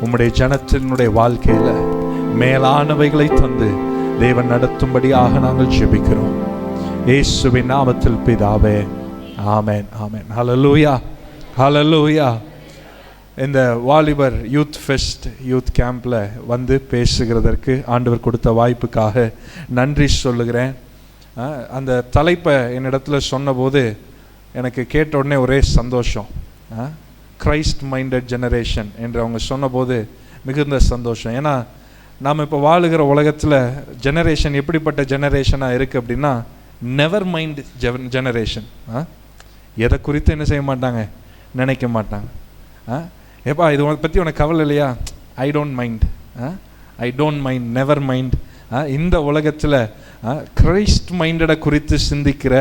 உம்முடைய ஜனத்தினுடைய வாழ்க்கையில மேலானவைகளை தந்து தேவன் நடத்தும்படியாக நாங்கள் ஜெபிக்கிறோம். இயேசுவின் நாமத்தில் பிதாவே, ஆமென், ஆமென். ஹல்லேலூயா, ஹல்லேலூயா. இந்த வாலிபர் யூத் ஃபெஸ்ட் யூத் கேம்பில் வந்து பேசுகிறதற்கு ஆண்டவர் கொடுத்த வாய்ப்புக்காக நன்றி சொல்லுகிறேன். அந்த தலைப்பை என்னிடத்துல சொன்னபோது எனக்கு கேட்ட உடனே ஒரே சந்தோஷம். கிரைஸ்ட் மைண்டட் ஜெனரேஷன் என்று அவங்க சொன்னபோது மிகுந்த சந்தோஷம். ஏன்னா நாம் இப்போ வாழுகிற உலகத்தில் ஜெனரேஷன் எப்படிப்பட்ட ஜெனரேஷனாக இருக்குது அப்படின்னா, நெவர் மைண்ட் ஜெனரேஷன். எதை குறித்து என்ன செய்ய மாட்டாங்க, நினைக்க மாட்டாங்க. எப்பா இது பற்றி உனக்கு கவலை இல்லையா, I don't mind, I don't mind, never mind. இந்த உலகத்தில் கிரைஸ்ட் மைண்டடை குறித்து சிந்திக்கிற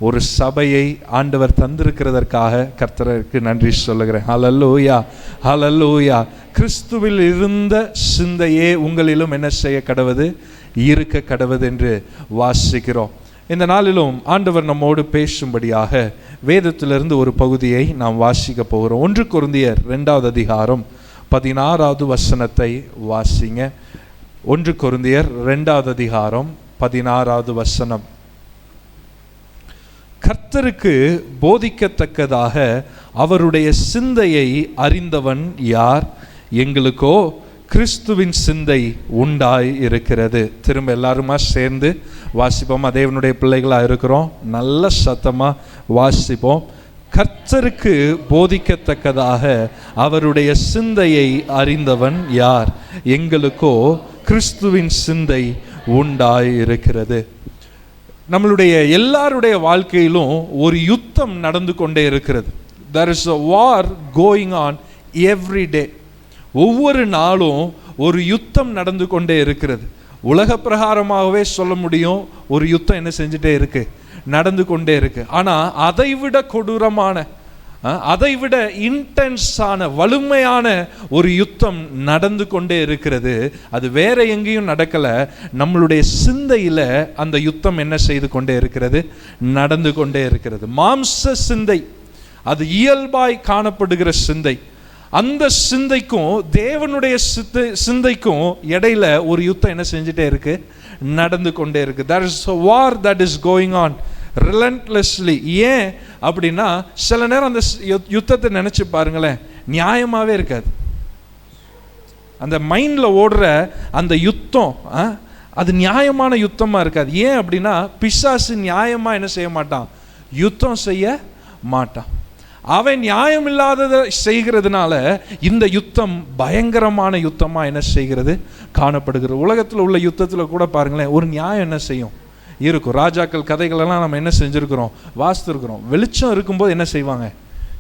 ஒரு சபையை ஆண்டவர் தந்திருக்கிறதற்காக கர்த்தருக்கு நன்றி சொல்லுகிறேன். ஹல்லேலூயா, ஹல்லேலூயா. கிறிஸ்துவில் இருந்த சிந்தையே உங்களிலும் என்ன செய்ய கடவுது, இருக்க கடவுது என்று வாசிக்கிறோம். இந்த நாளிலும் ஆண்டவர் நம்மோடு பேசும்படியாக வேதத்திலிருந்து ஒரு பகுதியை நாம் வாசிக்க போகிறோம். 1 கொரிந்தியர் 2வது அதிகாரம் 16வது வசனத்தை வாசிங்க. 1 கொரிந்தியர் 2வது அதிகாரம் 16வது வசனம். கர்த்தருக்கு போதிக்கத்தக்கதாக அவருடைய சிந்தையை அறிந்தவன் யார்? எங்களுக்கோ கிறிஸ்துவின் சிந்தை உண்டாய் இருக்கிறது. திரும்ப எல்லாருமா சேர்ந்து வாசிப்போம். தேவனுடைய பிள்ளைகளாக இருக்கிறோம், நல்ல சத்தமாக வாசிப்போம். கர்த்தருக்கு போதிக்கத்தக்கதாக அவருடைய சிந்தையை அறிந்தவன் யார்? எங்களுக்கோ கிறிஸ்துவின் சிந்தை உண்டாய் இருக்கிறது. நம்மளுடைய எல்லாருடைய வாழ்க்கையிலும் ஒரு யுத்தம் நடந்து கொண்டே இருக்கிறது. There is a war going on every day. ஒவ்வொரு நாளும் ஒரு யுத்தம் நடந்து கொண்டே இருக்கிறது. உலக பிரகாரமாகவே சொல்ல முடியும், ஒரு யுத்தம் என்ன செஞ்சுட்டே இருக்கு, நடந்து கொண்டே இருக்கு. ஆனால் அதைவிட கொடூரமான, அதைவிட இன்டென்ஸான, வலிமையான ஒரு யுத்தம் நடந்து கொண்டே இருக்கிறது. அது வேற எங்கேயும் நடக்கலை, நம்மளுடைய சிந்தையில் அந்த யுத்தம் என்ன செய்து கொண்டே இருக்கிறது, நடந்து கொண்டே இருக்கிறது. மாம்ச சிந்தை, அது இயல்பாய் காணப்படுகிற சிந்தை. அந்த சிந்தைக்கும் தேவனுடைய சிந்தைக்கும் இடையில ஒரு யுத்தம் என்ன செஞ்சுட்டே இருக்கு, நடந்து கொண்டே இருக்கு. There is a war that is going on relentlessly. ஏன் அப்படின்னா, சில நேரம் அந்த யுத்தத்தை நினைச்சு பாருங்களேன், நியாயமாவே இருக்காது. அந்த மைண்ட்ல ஓடுற அந்த யுத்தம் அது நியாயமான யுத்தமா இருக்காது. ஏன் அப்படின்னா, பிசாசு நியாயமா என்ன செய்ய மாட்டான், யுத்தம் செய்ய மாட்டான். அவன் நியாயம் இல்லாததை செய்கிறதுனால இந்த யுத்தம் பயங்கரமான யுத்தமா என்ன செய்கிறது, காணப்படுகிறது. உலகத்தில் உள்ள யுத்தத்தில் கூட பாருங்களேன், ஒரு நியாயம் என்ன செய்யும் இருக்கும். ராஜாக்கள் கதைகளெல்லாம் நம்ம என்ன செஞ்சுருக்கிறோம், வாசித்துருக்கிறோம். வெளிச்சம் இருக்கும்போது என்ன செய்வாங்க,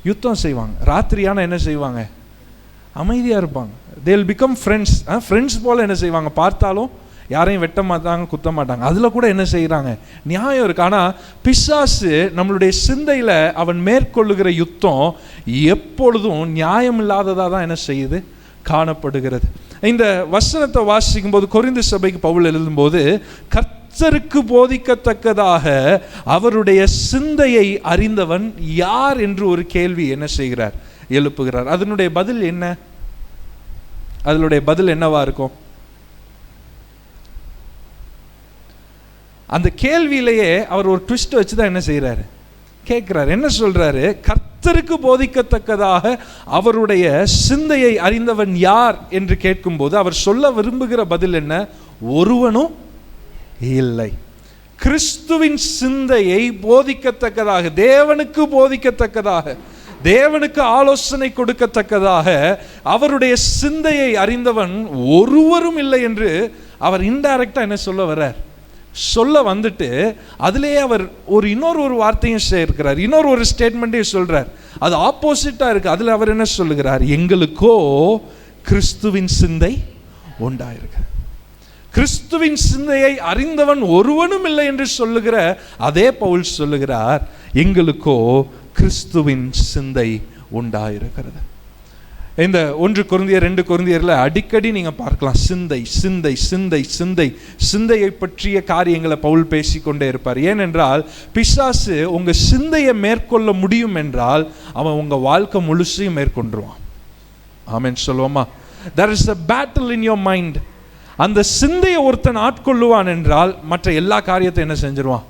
யுத்தம் செய்வாங்க. ராத்திரியான என்ன செய்வாங்க, அமைதியாக இருப்பாங்க. they will become friends. Friends போல் என்ன செய்வாங்க, பார்த்தாலும் யாரையும் வெட்ட மாட்டாங்க, குத்த மாட்டாங்க. அதில் கூட என்ன செய்கிறாங்க, நியாயம் இருக்கு. ஆனால் பிசாசு நம்மளுடைய சிந்தையில் அவன் மேற்கொள்ளுகிற யுத்தம் எப்பொழுதும் நியாயம் இல்லாததாக தான் என்ன செய்யுது, காணப்படுகிறது. இந்த வசனத்தை வாசிக்கும் போது கொரிந்து சபைக்கு பவுல் எழுதும்போது, கர்த்தருக்கு போதிக்கத்தக்கதாக அவருடைய சிந்தையை அறிந்தவன் யார் என்று ஒரு கேள்வி என்ன செய்கிறார், எழுப்புகிறார். அதனுடைய பதில் என்ன, அதனுடைய பதில் என்னவா இருக்கும்? அந்த கேள்வியிலேயே அவர் ஒரு ட்விஸ்ட் வச்சு தான் என்ன செய்கிறாரு, கேட்குறாரு. என்ன சொல்றாரு, கர்த்தருக்கு போதிக்கத்தக்கதாக அவருடைய சிந்தையை அறிந்தவன் யார் என்று கேட்கும்போது அவர் சொல்ல விரும்புகிற பதில் என்ன, ஒருவனும் இல்லை. கிறிஸ்துவின் சிந்தையை போதிக்கத்தக்கதாக, தேவனுக்கு போதிக்கத்தக்கதாக, தேவனுக்கு ஆலோசனை கொடுக்கத்தக்கதாக அவருடைய சிந்தையை அறிந்தவன் ஒருவரும் இல்லை என்று அவர் இன்டைரக்டா என்ன சொல்ல வர்றார், சொல்ல வந்துட்டு அதிலேயே அவர் இன்னொரு வார்த்தையும் சேர்க்கிறார், இன்னொரு ஸ்டேட்மெண்ட்டையும் சொல்றார். அது ஆப்போசிட்டா இருக்கு. அதுல அவர் என்ன சொல்லுகிறார், எங்களுக்கோ கிறிஸ்துவின் சிந்தை உண்டாயிருக்கு. கிறிஸ்துவின் சிந்தையை அறிந்தவன் ஒருவனும் இல்லை என்று சொல்லுகிற அதே பவுல் சொல்லுகிறார், எங்களுக்கோ கிறிஸ்துவின் சிந்தை உண்டாயிருக்கிறது. இந்த 1 கொரிந்தியர் 2 கொரிந்தியர்ல அடிக்கடி நீங்க பார்க்கலாம், சிந்தை சிந்தை சிந்தை சிந்தை சிந்தையை பற்றிய காரியங்களை பவுல் பேசிக்கொண்டே இருப்பார். ஏனென்றால் பிசாசு உங்க சிந்தையை மேற்கொள்ள முடியும் என்றால் அவன் உங்க வாழ்க்கை முழுசையும் மேற்கொண்டுருவான். ஆமென் சொல்லுவோமா? there is a battle in your mind. அந்த சிந்தையை ஒருத்தன் ஆட்கொள்ளுவான் என்றால் மற்ற எல்லா காரியத்தை என்ன செஞ்சிருவான்?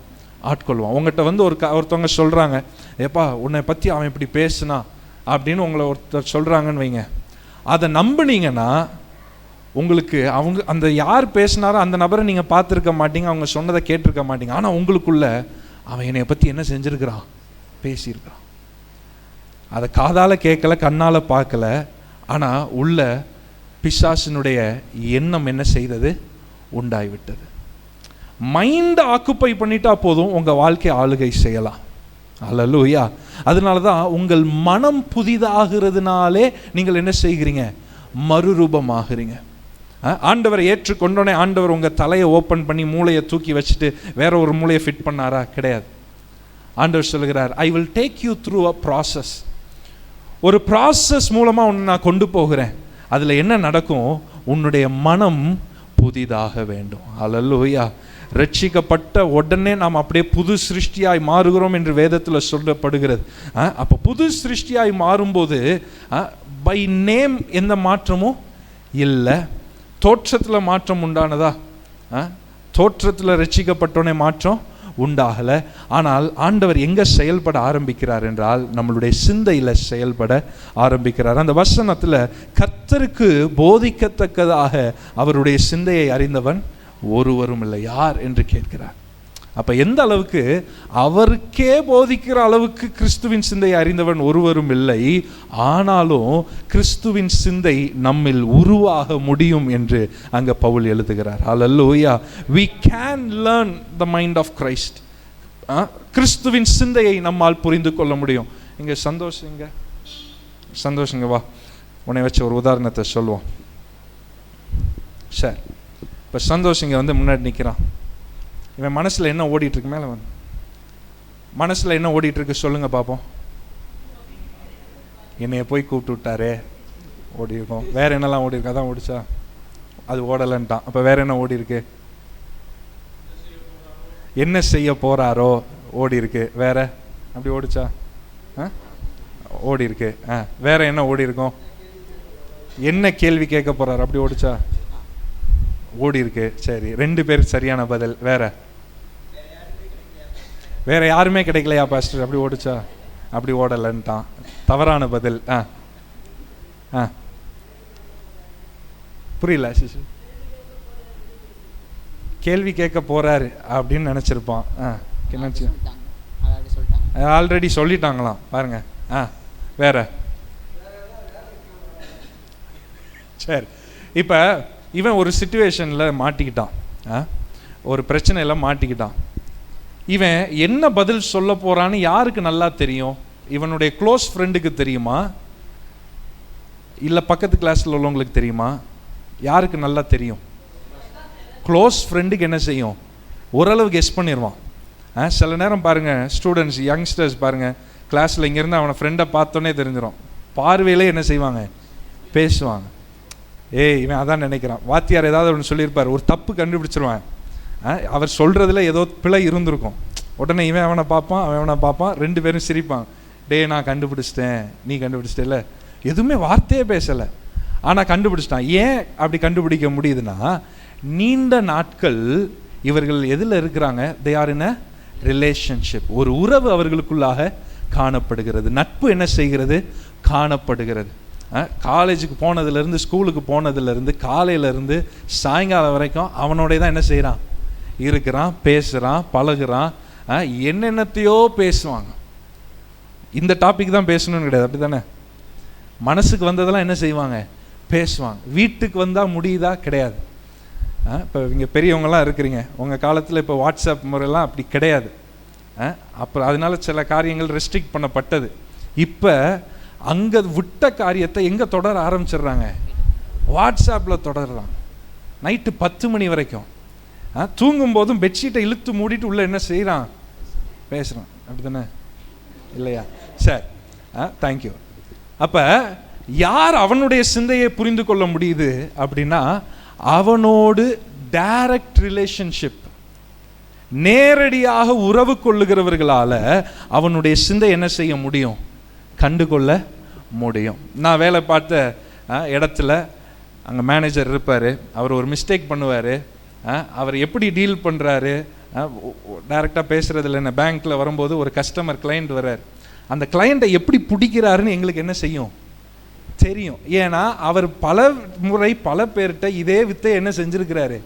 ஆட்கொள்வான். உங்கள்கிட்ட வந்து ஒருத்தவங்க சொல்கிறாங்க, ஏப்பா உன்னை பற்றி அவன் இப்படி பேசுனா அப்படின்னு உங்களை ஒருத்தர் சொல்கிறாங்கன்னு வைங்க. அதை நம்பினீங்கன்னா உங்களுக்கு அந்த யார் பேசினாரோ அந்த நபரை நீங்கள் பார்த்துருக்க மாட்டீங்க, அவங்க சொன்னதை கேட்டிருக்க மாட்டீங்க. ஆனால் உங்களுக்குள்ள அவன் என்னை பற்றி என்ன செஞ்சுருக்கிறான்? பேசியிருக்கிறான். அதை காதால் கேட்கல, கண்ணால் பார்க்கல, ஆனால் உள்ள பிசாசினுடைய எண்ணம் என்ன செய்தது? உண்டாகிவிட்டது. மைண்டை ஆக்குப்பை பண்ணிட்டா போதும், உங்கள் வாழ்க்கை ஆளுகை செய்யலாம். அல்லேலூயா. அதனால தான் உங்கள் மனம் புதிதாகிறதுனாலே நீங்கள் என்ன செய்கிறீங்க? மறுரூபமாகிறீங்க. ஆண்டவரை ஏற்றுக்கொண்டோடனே ஆண்டவர் உங்கள் தலையை ஓப்பன் பண்ணி மூளையை தூக்கி வச்சுட்டு வேற ஒரு மூளையை ஃபிட் பண்ணாரா? கிடையாது. ஆண்டவர் சொல்கிறார், I will take you through a process. ஒரு ப்ராசஸ் மூலமாக உன்னை நான் கொண்டு போகிறேன். அதில் என்ன நடக்கும்? உன்னுடைய மனம் புதிதாக வேண்டும். அல்லேலூயா. ரட்சிக்கப்பட்ட உடனே நாம் அப்படியே புது சிருஷ்டியாய் மாறுகிறோம் என்று வேதத்தில் சொல்லப்படுகிறது. அப்போ புது சிருஷ்டியாய் மாறும்போது பை நேம் எந்த மாற்றமும் இல்லை. தோற்றத்தில் மாற்றம் உண்டானதா? தோற்றத்தில் ரட்சிக்கப்பட்டோன்னே மாற்றம் உண்டாகலை. ஆனால் ஆண்டவர் எங்கே செயல்பட ஆரம்பிக்கிறார் என்றால் நம்மளுடைய சிந்தையில் செயல்பட ஆரம்பிக்கிறார். அந்த வசனத்தில் கர்த்தருக்கு போதிக்கத்தக்கதாக அவருடைய சிந்தையை அறிந்தவன் ஒருவரும் இல்லை, யார் என்று கேட்கிறார். அப்போ எந்த அளவுக்கு? அவருக்கே போதிக்கிற அளவுக்கு கிறிஸ்துவின் சிந்தையை அறிந்தவன் ஒருவரும் இல்லை. ஆனாலும் கிறிஸ்துவின் சிந்தை நம்மில் உருவாக முடியும் என்று அங்கே பவுல் எழுதுகிறார். அல்லேலூயா. we can learn the mind of Christ. கிறிஸ்துவின் சிந்தையை நம்மால் புரிந்து கொள்ள முடியும். இங்கே சந்தோஷங்க வா, உன்னை வச்ச ஒரு உதாரணத்தை சொல்லுவோம். சரி, இப்போ சந்தோஷங்க வந்து முன்னாடி நிற்கிறான். இவன் மனசில் என்ன ஓடிட்டுருக்கு? மேலே வந்து மனசில் என்ன ஓடிட்டுருக்கு சொல்லுங்க பார்ப்போம். என்னைய போய் கூப்பிட்டு விட்டாரே ஓடி இருக்கோம். வேற என்னெல்லாம் ஓடி இருக்கு? அதான் ஓடிச்சா, அது ஓடலைன்ட்டான். அப்போ வேற என்ன ஓடி இருக்கு? என்ன செய்ய போறாரோ ஓடி இருக்கு. வேற அப்படி ஓடிச்சா? ஓடி இருக்கு. வேற என்ன ஓடி இருக்கும்? என்ன கேள்வி கேட்க போறாரு அப்படி ஓடிச்சா? ஓடி இருக்கு. சரி, 2 பேர் சரியான பதில். வேற யாருமே கிடைக்கலையா பாஸ்டர்? அப்படி ஓடிச்சா? அப்படி ஓடலைன்ட்டான். தவறான பதில். புரியல சிசு. கேள்வி கேட்க போறாரு அப்படின்னு நினைச்சிருப்பான். ஆல்ரெடி சொல்லிட்டாங்களாம் பாருங்க. வேற சரி, இப்ப இவன் ஒரு சிச்சுவேஷனில் மாட்டிக்கிட்டான், ஒரு பிரச்சனையில் மாட்டிக்கிட்டான். இவன் என்ன பதில் சொல்ல போறான்னு யாருக்கு நல்லா தெரியும்? இவனுடைய க்ளோஸ் ஃப்ரெண்டுக்கு தெரியுமா, இல்லை பக்கத்து கிளாஸில் உள்ளவங்களுக்கு தெரியுமா? யாருக்கு நல்லா தெரியும்? க்ளோஸ் ஃப்ரெண்டுக்கு என்ன செய்யும்? ஓரளவு கெஸ் பண்ணிடுவான். சில நேரம் பாருங்கள், ஸ்டூடெண்ட்ஸ் யங்ஸ்டர்ஸ் பாருங்கள், கிளாஸில் இங்கேருந்து அவனை ஃப்ரெண்டை பார்த்தோன்னே தெரிஞ்சிடும். பார்வையிலே என்ன செய்வாங்க? பேசுவாங்க. இவன் அதான் நினைக்கிறான். வாத்தியார் ஏதாவது ஒன்று சொல்லியிருப்பார், ஒரு தப்பு கண்டுபிடிச்சிருவான். அவர் சொல்கிறதுல ஏதோ பிழை இருந்திருக்கும். உடனே இவன் அவனை பார்ப்பான், அவனை பார்ப்பான், 2 பேரும் சிரிப்பான். நான் கண்டுபிடிச்சிட்டேன், நீ கண்டுபிடிச்சிட்டல. எதுவுமே வார்த்தையே பேசலை, ஆனால் கண்டுபிடிச்சிட்டான். ஏன் அப்படி கண்டுபிடிக்க முடியுதுன்னா, நீண்ட நாட்கள் இவர்கள் எதில் இருக்கிறாங்க? They are in a relationship. ஒரு உறவு அவர்களுக்குள்ளாக காணப்படுகிறது. நட்பு என்ன செய்கிறது? காணப்படுகிறது. காலேஜுக்கு போனதுலேருந்து, ஸ்கூலுக்கு போனதுலேருந்து, காலையிலேருந்து சாயங்காலம் வரைக்கும் அவனோட தான் என்ன செய்கிறான்? இருக்கிறான், பேசுகிறான், பழகுறான், என்னென்னத்தையோ பேசுவாங்க. இந்த டாபிக் தான் பேசணும்னு கிடையாது, அப்படி தானே? மனசுக்கு வந்ததெல்லாம் என்ன செய்வாங்க? பேசுவாங்க. வீட்டுக்கு வந்தால் முடியுதா? கிடையாது. இப்போ இங்கே பெரியவங்களாம் இருக்கிறீங்க, உங்கள் காலத்தில் இப்போ வாட்ஸ்அப் முறையெல்லாம் அப்படி கிடையாது. அப்புறம் அதனால சில காரியங்கள் ரெஸ்ட்ரிக்ட் பண்ணப்பட்டது. இப்போ அங்கே விட்ட காரியத்தை எங்கே தொடர ஆரம்பிச்சிடுறாங்க? வாட்ஸ்அப்பில் தொடர்றாங்க. நைட்டு 10 மணி வரைக்கும். தூங்கும்போதும் பெட்ஷீட்டை இழுத்து மூடிட்டு உள்ள என்ன செய்கிறான்? பேசுகிறான். அப்படி தானே? இல்லையா? சரி, தேங்க்யூ. அப்போ யார் அவனுடைய சிந்தையை புரிந்து கொள்ள முடியுது அப்படின்னா, அவனோடு டைரக்ட் ரிலேஷன்ஷிப், நேரடியாக உறவு கொள்ளுகிறவர்களால் அவனுடைய சிந்தை என்ன செய்ய முடியும்? கண்டுகொள்ள முடியும். நான் வேலை பார்த்த இடத்துல அங்கே மேனேஜர் இருப்பார். அவர் ஒரு மிஸ்டேக் பண்ணுவார். அவர் எப்படி டீல் பண்ணுறாரு, டைரெக்டாக பேசுகிறதில்ல. என்ன பேங்க்கில் வரும்போது ஒரு கஸ்டமர் கிளைண்ட் வர்றார், அந்த கிளைண்ட்டை எப்படி பிடிக்கிறாருன்னு எங்களுக்கு என்ன செய்யும் தெரியும். ஏன்னா அவர் பல முறை பல பேர்கிட்ட இதே வித்தை என்ன செஞ்சுருக்கிறாரு,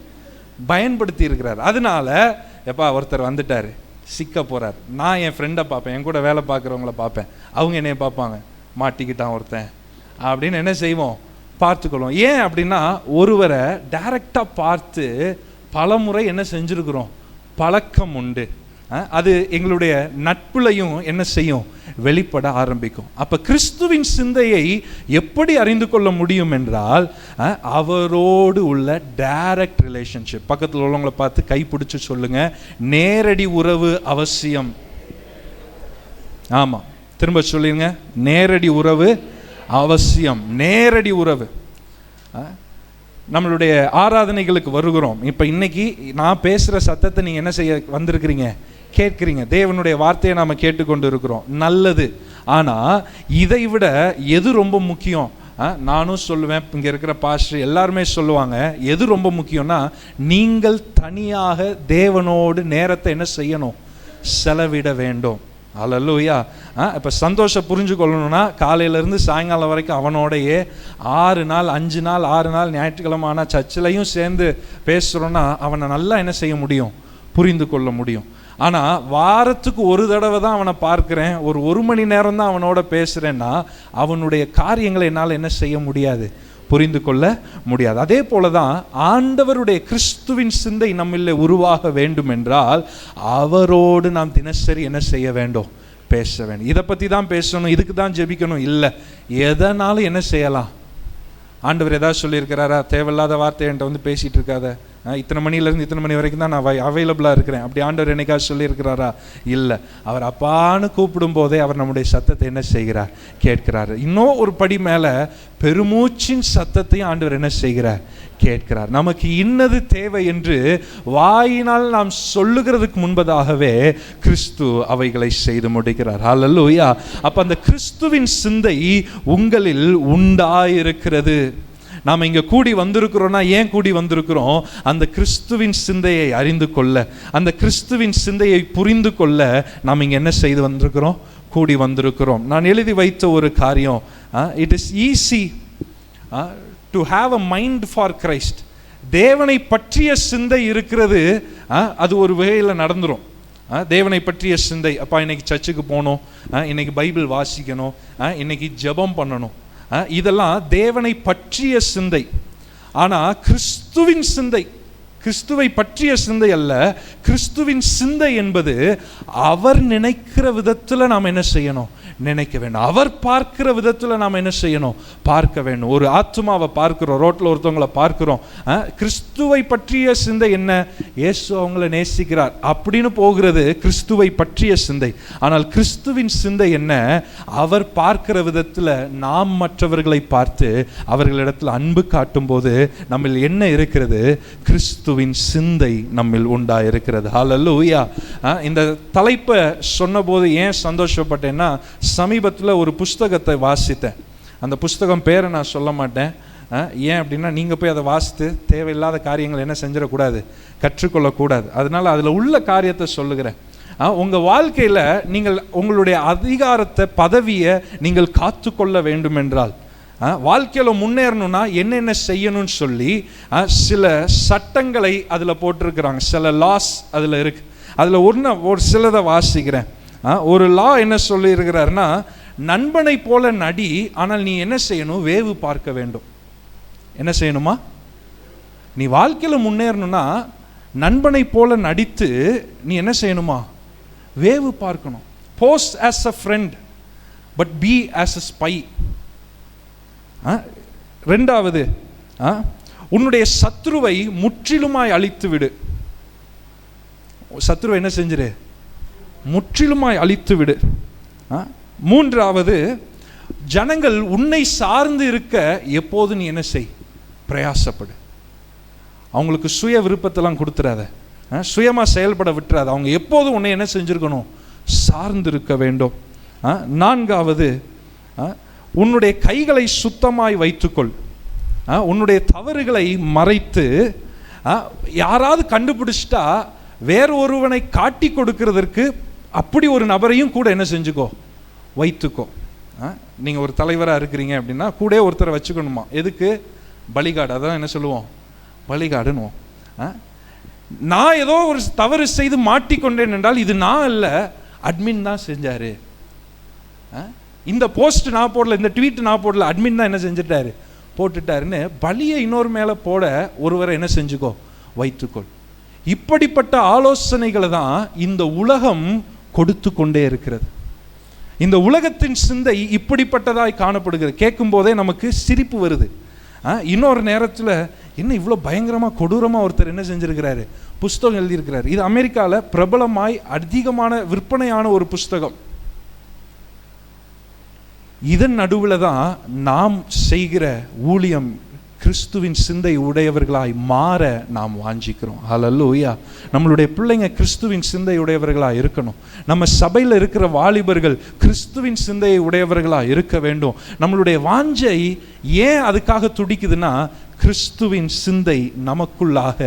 பயன்படுத்தி இருக்கிறார். அதனால எப்பா ஒருத்தர் வந்துட்டார், சிக்க போகிறார், நான் என் ஃப்ரெண்டை பார்ப்பேன், என் கூட வேலை பார்க்குறவங்கள பார்ப்பேன், அவங்க என்னைய பார்ப்பாங்க, மாட்டிக்கிட்டான் ஒருத்தன் அப்படின்னு என்ன செய்வோம், பார்த்துக்கொள்வோம். ஏன் அப்படின்னா ஒருவரை டைரெக்டாக பார்த்து பல முறை என்ன செஞ்சுருக்கிறோம், பழக்கம் உண்டு. அது எங்களுடைய நட்புலையும் என்ன செய்யும், வெளிப்பட ஆரம்பிக்கும். அப்போ கிறிஸ்துவின் சிந்தையை எப்படி அறிந்து கொள்ள முடியும் என்றால் அவரோடு உள்ள டைரக்ட் ரிலேஷன்ஷிப். பக்கத்தில் உள்ளவங்களை பார்த்து கைப்பிடிச்சு சொல்லுங்க, நேரடி உறவு அவசியம். ஆமாம், திரும்ப சொல்லுங்க, நேரடி உறவு அவசியம். நேரடி உறவு. நம்மளுடைய ஆராதனைகளுக்கு வருகிறோம். இப்போ இன்னைக்கு நான் பேசுகிற சத்தத்தை நீங்கள் என்ன செய்ய வந்திருக்கிறீங்க, கேட்குறீங்க. தேவனுடைய வார்த்தையை நாம் கேட்டுக்கொண்டு இருக்கிறோம், நல்லது. ஆனால் இதை விட எது ரொம்ப முக்கியம்? நானும் சொல்லுவேன், இங்கே இருக்கிற பாஸ்டர் எல்லாருமே சொல்லுவாங்க, எது ரொம்ப முக்கியம்னா நீங்கள் தனியாக தேவனோடு நேரத்தை என்ன செய்யணும், செலவிட வேண்டும். அல்லேலூயா. இப்போ சந்தோஷம் புரிஞ்சு கொள்ளணும்னா காலையிலேருந்து சாயங்காலம் வரைக்கும் அவனோடையே 6 நாள் 5 நாள் 6 நாள் ஞாயிற்றுக்கிழமை ஆனால் சர்ச்சிலையும் சேர்ந்து பேசுகிறோன்னா அவனை நல்லா என்ன செய்ய முடியும், புரிந்து கொள்ள முடியும். ஆனால் வாரத்துக்கு ஒரு தடவை தான் அவனை பார்க்குறேன், ஒரு மணி நேரம் தான் அவனோட பேசுகிறேன்னா அவனுடைய காரியங்களை என்னால் என்ன செய்ய முடியாது, புரிந்து கொள்ள முடியாது. அதே போல தான் ஆண்டவருடைய கிறிஸ்துவின் சிந்தை நம்மிலே உருவாக வேண்டும் என்றால் அவரோடு நாம் தினசரி என்ன செய்ய வேண்டும், பேச வேண்டும். இதை பற்றி தான் பேசணும், இதுக்கு தான் ஜெபிக்கணும் இல்லை, எதனாலும் என்ன செய்யலாம். ஆண்டவர் ஏதாவது சொல்லியிருக்கிறாரா, தேவையில்லாத வார்த்தை என்கிட்ட வந்து பேசிகிட்டு இருக்காத, இத்தனை மணிலேருந்து இத்தனை மணி வரைக்கும் தான் நான் அவைலபிளாக இருக்கிறேன், அப்படி ஆண்டவர் என்னைக்காவது சொல்லியிருக்கிறாரா? இல்லை. அவர் அப்பான்னு கூப்பிடும் போதே அவர் நம்முடைய சத்தத்தை என்ன செய்கிறார், கேட்கிறார். இன்னும் ஒரு படி மேலே பெருமூச்சின் சத்தத்தையும் ஆண்டவர் என்ன செய்கிறார், கேட்கிறார். நமக்கு இன்னது தேவை என்று வாயினால் நாம் சொல்லுகிறதுக்கு முன்பதாகவே கிறிஸ்து அவைகளை செய்து முடிக்கிறார். ஹல்லேலூயா. அப்போ அந்த கிறிஸ்துவின் சிந்தை உங்களில் உண்டாயிருக்கிறது. நாம் இங்கே கூடி வந்திருக்கிறோன்னா ஏன் கூடி வந்திருக்கிறோம், அந்த கிறிஸ்துவின் சிந்தையை அறிந்து கொள்ள, அந்த கிறிஸ்துவின் சிந்தையை புரிந்து கொள்ள நாம் இங்கே என்ன செய்து வந்திருக்கிறோம், கூடி வந்திருக்கிறோம். நான் எழுதி வைத்த ஒரு காரியம், it is easy to have a mind for Christ. தேவனை பற்றிய சிந்தை இருக்கிறது, அது ஒரு வகையில் நடந்துடும். தேவனை பற்றிய சிந்தை, அப்பா இன்னைக்கு சர்ச்சுக்கு போகணும், இன்னைக்கு பைபிள் வாசிக்கணும், இன்னைக்கு ஜெபம் பண்ணணும், இதெல்லாம் தேவனை பற்றிய சிந்தை. ஆனால் கிறிஸ்துவின் சிந்தை, கிறிஸ்துவை பற்றிய சிந்தை அல்ல, கிறிஸ்துவின் சிந்தை என்பது அவர் நினைக்கிற விதத்தில் நாம் என்ன செய்யணும், நினைக்க வேண்டும். அவர் பார்க்கிற விதத்தில் நாம் என்ன செய்யணும், பார்க்க வேண்டும். ஒரு ஆத்துமாவை பார்க்கிறோம், ரோட்டில் ஒருத்தவங்களை பார்க்கிறோம், கிறிஸ்துவை பற்றிய சிந்தை என்ன, இயேசு அவங்கள நேசிக்கிறார் அப்படின்னு போகிறது கிறிஸ்துவை பற்றிய சிந்தை. ஆனால் கிறிஸ்துவின் சிந்தை என்ன, அவர் பார்க்கிற விதத்தில் நாம் மற்றவர்களை பார்த்து அவர்களிடத்தில் அன்பு காட்டும் போது நம்மில் என்ன இருக்கிறது, கிறிஸ்துவின் சிந்தை நம்மில் உண்டாயிருக்கிறது. ஹல்லேலூயா. இந்த தலைப்பை சொன்னபோது ஏன் சந்தோஷப்பட்டேன்னா, சமீபத்தில் ஒரு புஸ்தகத்தை வாசித்தேன். அந்த புஸ்தகம் பேரை நான் சொல்ல மாட்டேன். ஏன் அப்படின்னா நீங்கள் போய் அதை வாசித்து தேவையில்லாத காரியங்கள் என்ன செஞ்சிடக்கூடாது, கற்றுக்கொள்ளக்கூடாது. அதனால் அதில் உள்ள காரியத்தை சொல்லுகிறேன். உங்கள் வாழ்க்கையில் நீங்கள் உங்களுடைய அதிகாரத்தை, பதவியை நீங்கள் காத்து கொள்ள வேண்டும் என்றால், வாழ்க்கையில் முன்னேறணும்னா என்னென்ன செய்யணும்னு சொல்லி சில சட்டங்களை அதில் போட்டிருக்கிறாங்க, சில லாஸ் அதில் இருக்கு. அதில் ஒரு சிலதை வாசிக்கிறேன். ஒரு லா என்ன சொல்லி இருக்கிறாருன்னா, நண்பனை போல நடி, ஆனால் நீ என்ன செய்யணும், வேவு பார்க்க வேண்டும். என்ன செய்யணுமா, நீ வாழ்க்கையில் முன்னேறணும்னா நண்பனை போல நடித்து நீ என்ன செய்யணுமா, வேவு பார்க்கணும். Pose as a friend but be as a spy. ரெண்டாவது, உன்னுடைய சத்ருவை முற்றிலுமாய் அழித்து விடு. சத்ருவை என்ன செஞ்சிரு, முற்றிலுமாய் அழித்து விடு. மூன்றாவது, ஜனங்கள் உன்னை சார்ந்து இருக்க எப்போது நீ என்ன செய், பிரயாசப்படு. அவங்களுக்கு சுய விருப்பத்தெல்லாம் கொடுத்துறாத, சுயமாக செயல்பட விட்டுறாத. அவங்க எப்போதும் உன்னை என்ன செஞ்சிருக்கணும், சார்ந்து இருக்க வேண்டும். நான்காவது, உன்னுடைய கைகளை சுத்தமாய் வைத்துக்கொள், உன்னுடைய தவறுகளை மறைத்து, யாராவது கண்டுபிடிச்சிட்டா வேற ஒருவனை காட்டி கொடுக்கிறதற்கு அப்படி ஒரு நபரையும் கூட என்ன செஞ்சுக்கோ, வைத்துக்கோ. நீங்கள் ஒரு தலைவராக இருக்கிறீங்க அப்படின்னா கூட ஒருத்தரை வச்சுக்கணுமா? எதுக்கு? பலிகாடு. அதான் என்ன சொல்லுவோம், பலிகாடுன்னு. நான் ஏதோ ஒரு தவறு செய்து மாட்டிக்கொண்டேன் என்றால் இது நான் இல்லை, அட்மின் தான் செஞ்சாரு. இந்த போஸ்ட் நான் போடல, இந்த ட்வீட் நான் போடல, அட்மின் தான் என்ன செஞ்சுட்டாரு, போட்டுட்டாருன்னு பலியை இன்னொரு மேலே போட ஒருவரை என்ன செஞ்சுக்கோ, வைத்துக்கொள். இப்படிப்பட்ட ஆலோசனைகளை தான் இந்த உலகம் கொடுத்து கொண்டே இருக்கிறது. இந்த உலகத்தின் சிந்தை இப்படிப்பட்டதாய் காணப்படுகிறது. கேட்கும் போதே நமக்கு சிரிப்பு வருது. இன்னொரு நேரத்தில் என்ன இவ்வளோ பயங்கரமாக கொடூரமாக ஒருத்தர் என்ன செஞ்சிருக்கிறாரு, புஸ்தகம் எழுதியிருக்கிறார். இது அமெரிக்காவில் பிரபலமாய் அதிகமான விற்பனையான ஒரு புஸ்தகம். இதன் நடுவில் தான் நாம் செய்கிற ஊழியம் கிறிஸ்துவின் சிந்தை உடையவர்களாய் மாற நாம் வாஞ்சிக்கிறோம். ஹல்லேலூயா. நம்மளுடைய பிள்ளைங்க கிறிஸ்துவின் சிந்தை உடையவர்களாக இருக்கணும். நம்ம சபையில் இருக்கிற வாலிபர்கள் கிறிஸ்துவின் சிந்தையை உடையவர்களாக இருக்க வேண்டும். நம்மளுடைய வாஞ்சை ஏன் அதுக்காக துடிக்குதுன்னா, கிறிஸ்துவின் சிந்தை நமக்குள்ளாக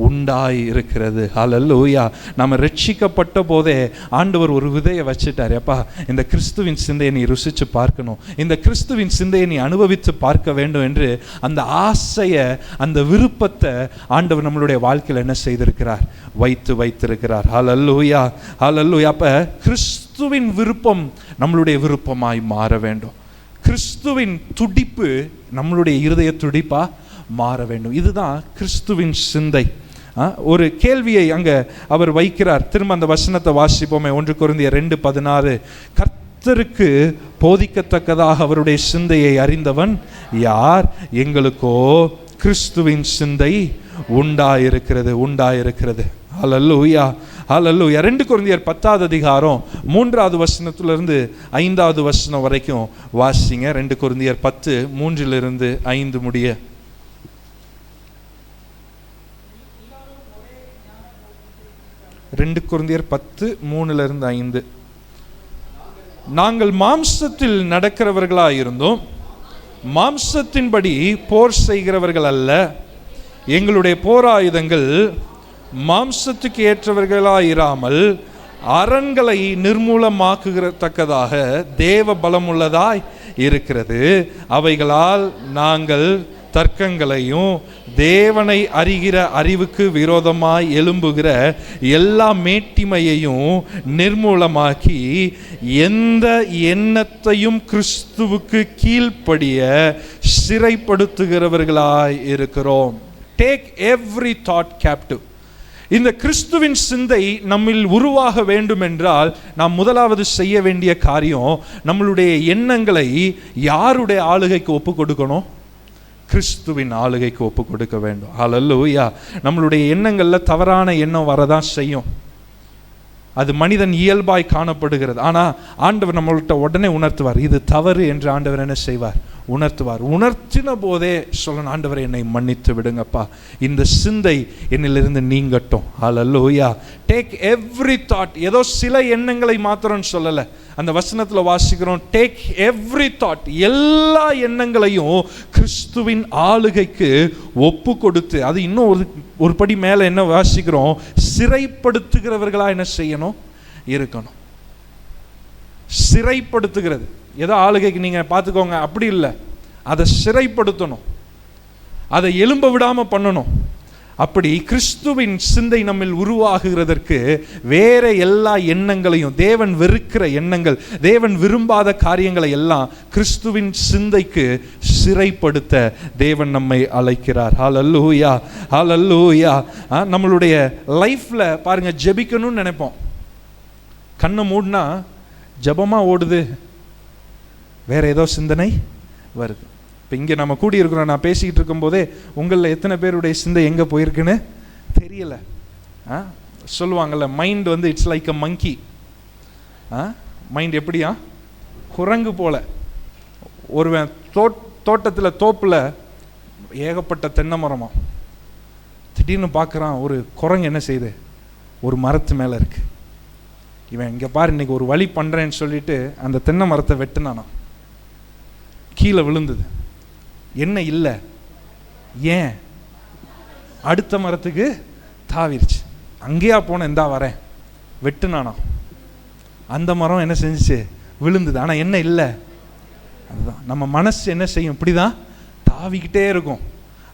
உண்டாய் இருக்கிறது. ஹல்லேலூயா. நம்ம ரட்சிக்கப்பட்ட போதே ஆண்டவர் ஒரு விதையை வச்சுட்டார். அப்பா, இந்த கிறிஸ்துவின் சிந்தையை நீ ருசித்து பார்க்கணும், இந்த கிறிஸ்துவின் சிந்தையை நீ அனுபவித்து பார்க்க வேண்டும் என்று அந்த ஆசையை, அந்த விருப்பத்தை ஆண்டவர் நம்மளுடைய வாழ்க்கையில் என்ன செய்திருக்கிறார், வைத்திருக்கிறார். ஹல்லேலூயா, ஹல்லேலூயா. அப்போ கிறிஸ்துவின் விருப்பம் நம்மளுடைய விருப்பமாய் மாற வேண்டும். கிறிஸ்துவின் துடிப்பு நம்மளுடைய இருதய துடிப்பா மாற வேண்டும். இதுதான் கிறிஸ்துவின் சிந்தை. ஒரு கேள்வியை அங்கே அவர் வைக்கிறார். திரும்ப அந்த வசனத்தை வாசிப்போமே. 1 கொரிந்தியர் 2:16. கர்த்தருக்கு போதிக்கத்தக்கதாக அவருடைய சிந்தையை அறிந்தவன் யார்? எங்களுக்கோ கிறிஸ்துவின் சிந்தை உண்டாயிருக்கிறது. ஹல்லேலூயா, ஹல்லேலூயா. 2 கொரிந்தியர் 10வது அதிகாரம் 3வது வசனத்திலிருந்து 5வது வசனம் வரைக்கும் வாசிங்க. 2 கொரிந்தியர் 10 3 5 முடிய. ரெண்டு கொரிந்தியர் 10 3 5. நாங்கள் மாம்சத்தில் நடக்கிறவர்களாயிருந்தோம், மாம்சத்தின்படி போர் செய்கிறவர்கள் அல்ல. எங்களுடைய போராயுதங்கள் மாம்சத்துக்கு ஏற்றவர்களாயிராமல் அரண்களை நிர்மூலமாக்குகிறத்தக்கதாக தேவ பலமுள்ளதாய் இருக்கிறது. அவைகளால் நாங்கள் தர்க்கங்களையும் தேவனை அறிகிற அறிவுக்கு விரோதமாய் எழும்புகிற எல்லா மேட்டிமையையும் நிர்மூலமாக்கி எந்த எண்ணத்தையும் கிறிஸ்துவுக்கு கீழ்ப்படிய சிறைப்படுத்துகிறவர்களாய் இருக்கிறோம். Take every thought captive. இந்த கிறிஸ்துவின் சிந்தை நம்மில் உருவாக வேண்டும் என்றால் நாம் முதலாவது செய்ய வேண்டிய காரியம், நம்மளுடைய எண்ணங்களை யாருடைய ஆளுகைக்கு ஒப்பு கொடுக்கணும்? கிறிஸ்துவின் ஆளுகைக்கு ஒப்பு கொடுக்க வேண்டும். ஹல்லேலூயா. நம்மளுடைய எண்ணங்களில் தவறான எண்ணம் வரதான் செய்யும். அது மனிதன் இயல்பாய் காணப்படுகிறது. ஆனால் ஆண்டவர் நம்மள்கிட்ட உடனே உணர்த்துவார், இது தவறு என்று. ஆண்டவர் என்ன செய்வார்? உணர்த்துவார். உணர்த்தின போதே சொல்லணும், ஆண்டவரை என்னை மன்னித்து விடுங்கப்பா, இந்த சிந்தை என்னிலிருந்து நீங்கட்டும். ஹல்லேலூயா. Take every thought. ஏதோ சில எண்ணங்களை மாத்திரம் சொல்லலை, அந்த வசனத்தில் வாசிக்கிறோம், டேக் எவ்ரி தாட், எல்லா எண்ணங்களையும் கிறிஸ்துவின் ஆளுகைக்கு ஒப்பு கொடுத்து, அது இன்னும் ஒரு படி மேலே என்ன வாசிக்கிறோம், சிறைப்படுத்துகிறவர்களா என்ன செய்யணும்? இருக்கணும். சிறைப்படுத்துகிறது. ஏதோ ஆளுகைக்கு நீங்கள் பார்த்துக்கோங்க அப்படி இல்லை, அதை சிறைப்படுத்தணும், அதை எழும்ப விடாமல் பண்ணணும். அப்படி கிறிஸ்துவின் சிந்தை நம்மில் உருவாகுகிறதற்கு வேற எல்லா எண்ணங்களையும், தேவன் வெறுக்கிற எண்ணங்கள், தேவன் விரும்பாத காரியங்களை எல்லாம் கிறிஸ்துவின் சிந்தைக்கு சிறைப்படுத்த தேவன் நம்மை அழைக்கிறார். ஹல்லேலூயா, ஹல்லேலூயா. நம்மளுடைய லைஃப்ல பாருங்க, ஜெபிக்கணும்னு நினைப்போம், கண்ணை மூடினா ஜபமாக ஓடுது, வேற ஏதோ சிந்தனை வருது. இப்போ இங்கே நம்ம கூடியிருக்கிறோம், நான் பேசிக்கிட்டு இருக்கும்போதே உங்களில் எத்தனை பேருடைய சிந்தை எங்கே போயிருக்குன்னு தெரியல. சொல்லுவாங்கள்ல, மைண்ட் வந்து it's like a monkey. Mind எப்படியா? குரங்கு போல. ஒருவன் தோட்டத்தில் தோப்பில் ஏகப்பட்ட தென்னை மரமா, திடீர்னு பார்க்குறான் ஒரு குரங்கு என்ன செய்யுது, ஒரு மரத்து மேலே இருக்கு. இவன் இங்கே பாரு, இன்னைக்கு ஒரு வழி பண்ணுறேன்னு சொல்லிட்டு அந்த தென்னை மரத்தை வெட்டுனானா. கீழே விழுந்தது. என்ன இல்லை, ஏன்? அடுத்த மரத்துக்கு தாவிருச்சு. அங்கேயா போன, இந்தா வரேன், வெட்டுனானா. அந்த மரம் என்ன செஞ்சிச்சு, விழுந்தது. ஆனால் என்ன இல்லை, அதுதான் நம்ம மனசு என்ன செய்யும், இப்படிதான் தாவிக்கிட்டே இருக்கும்.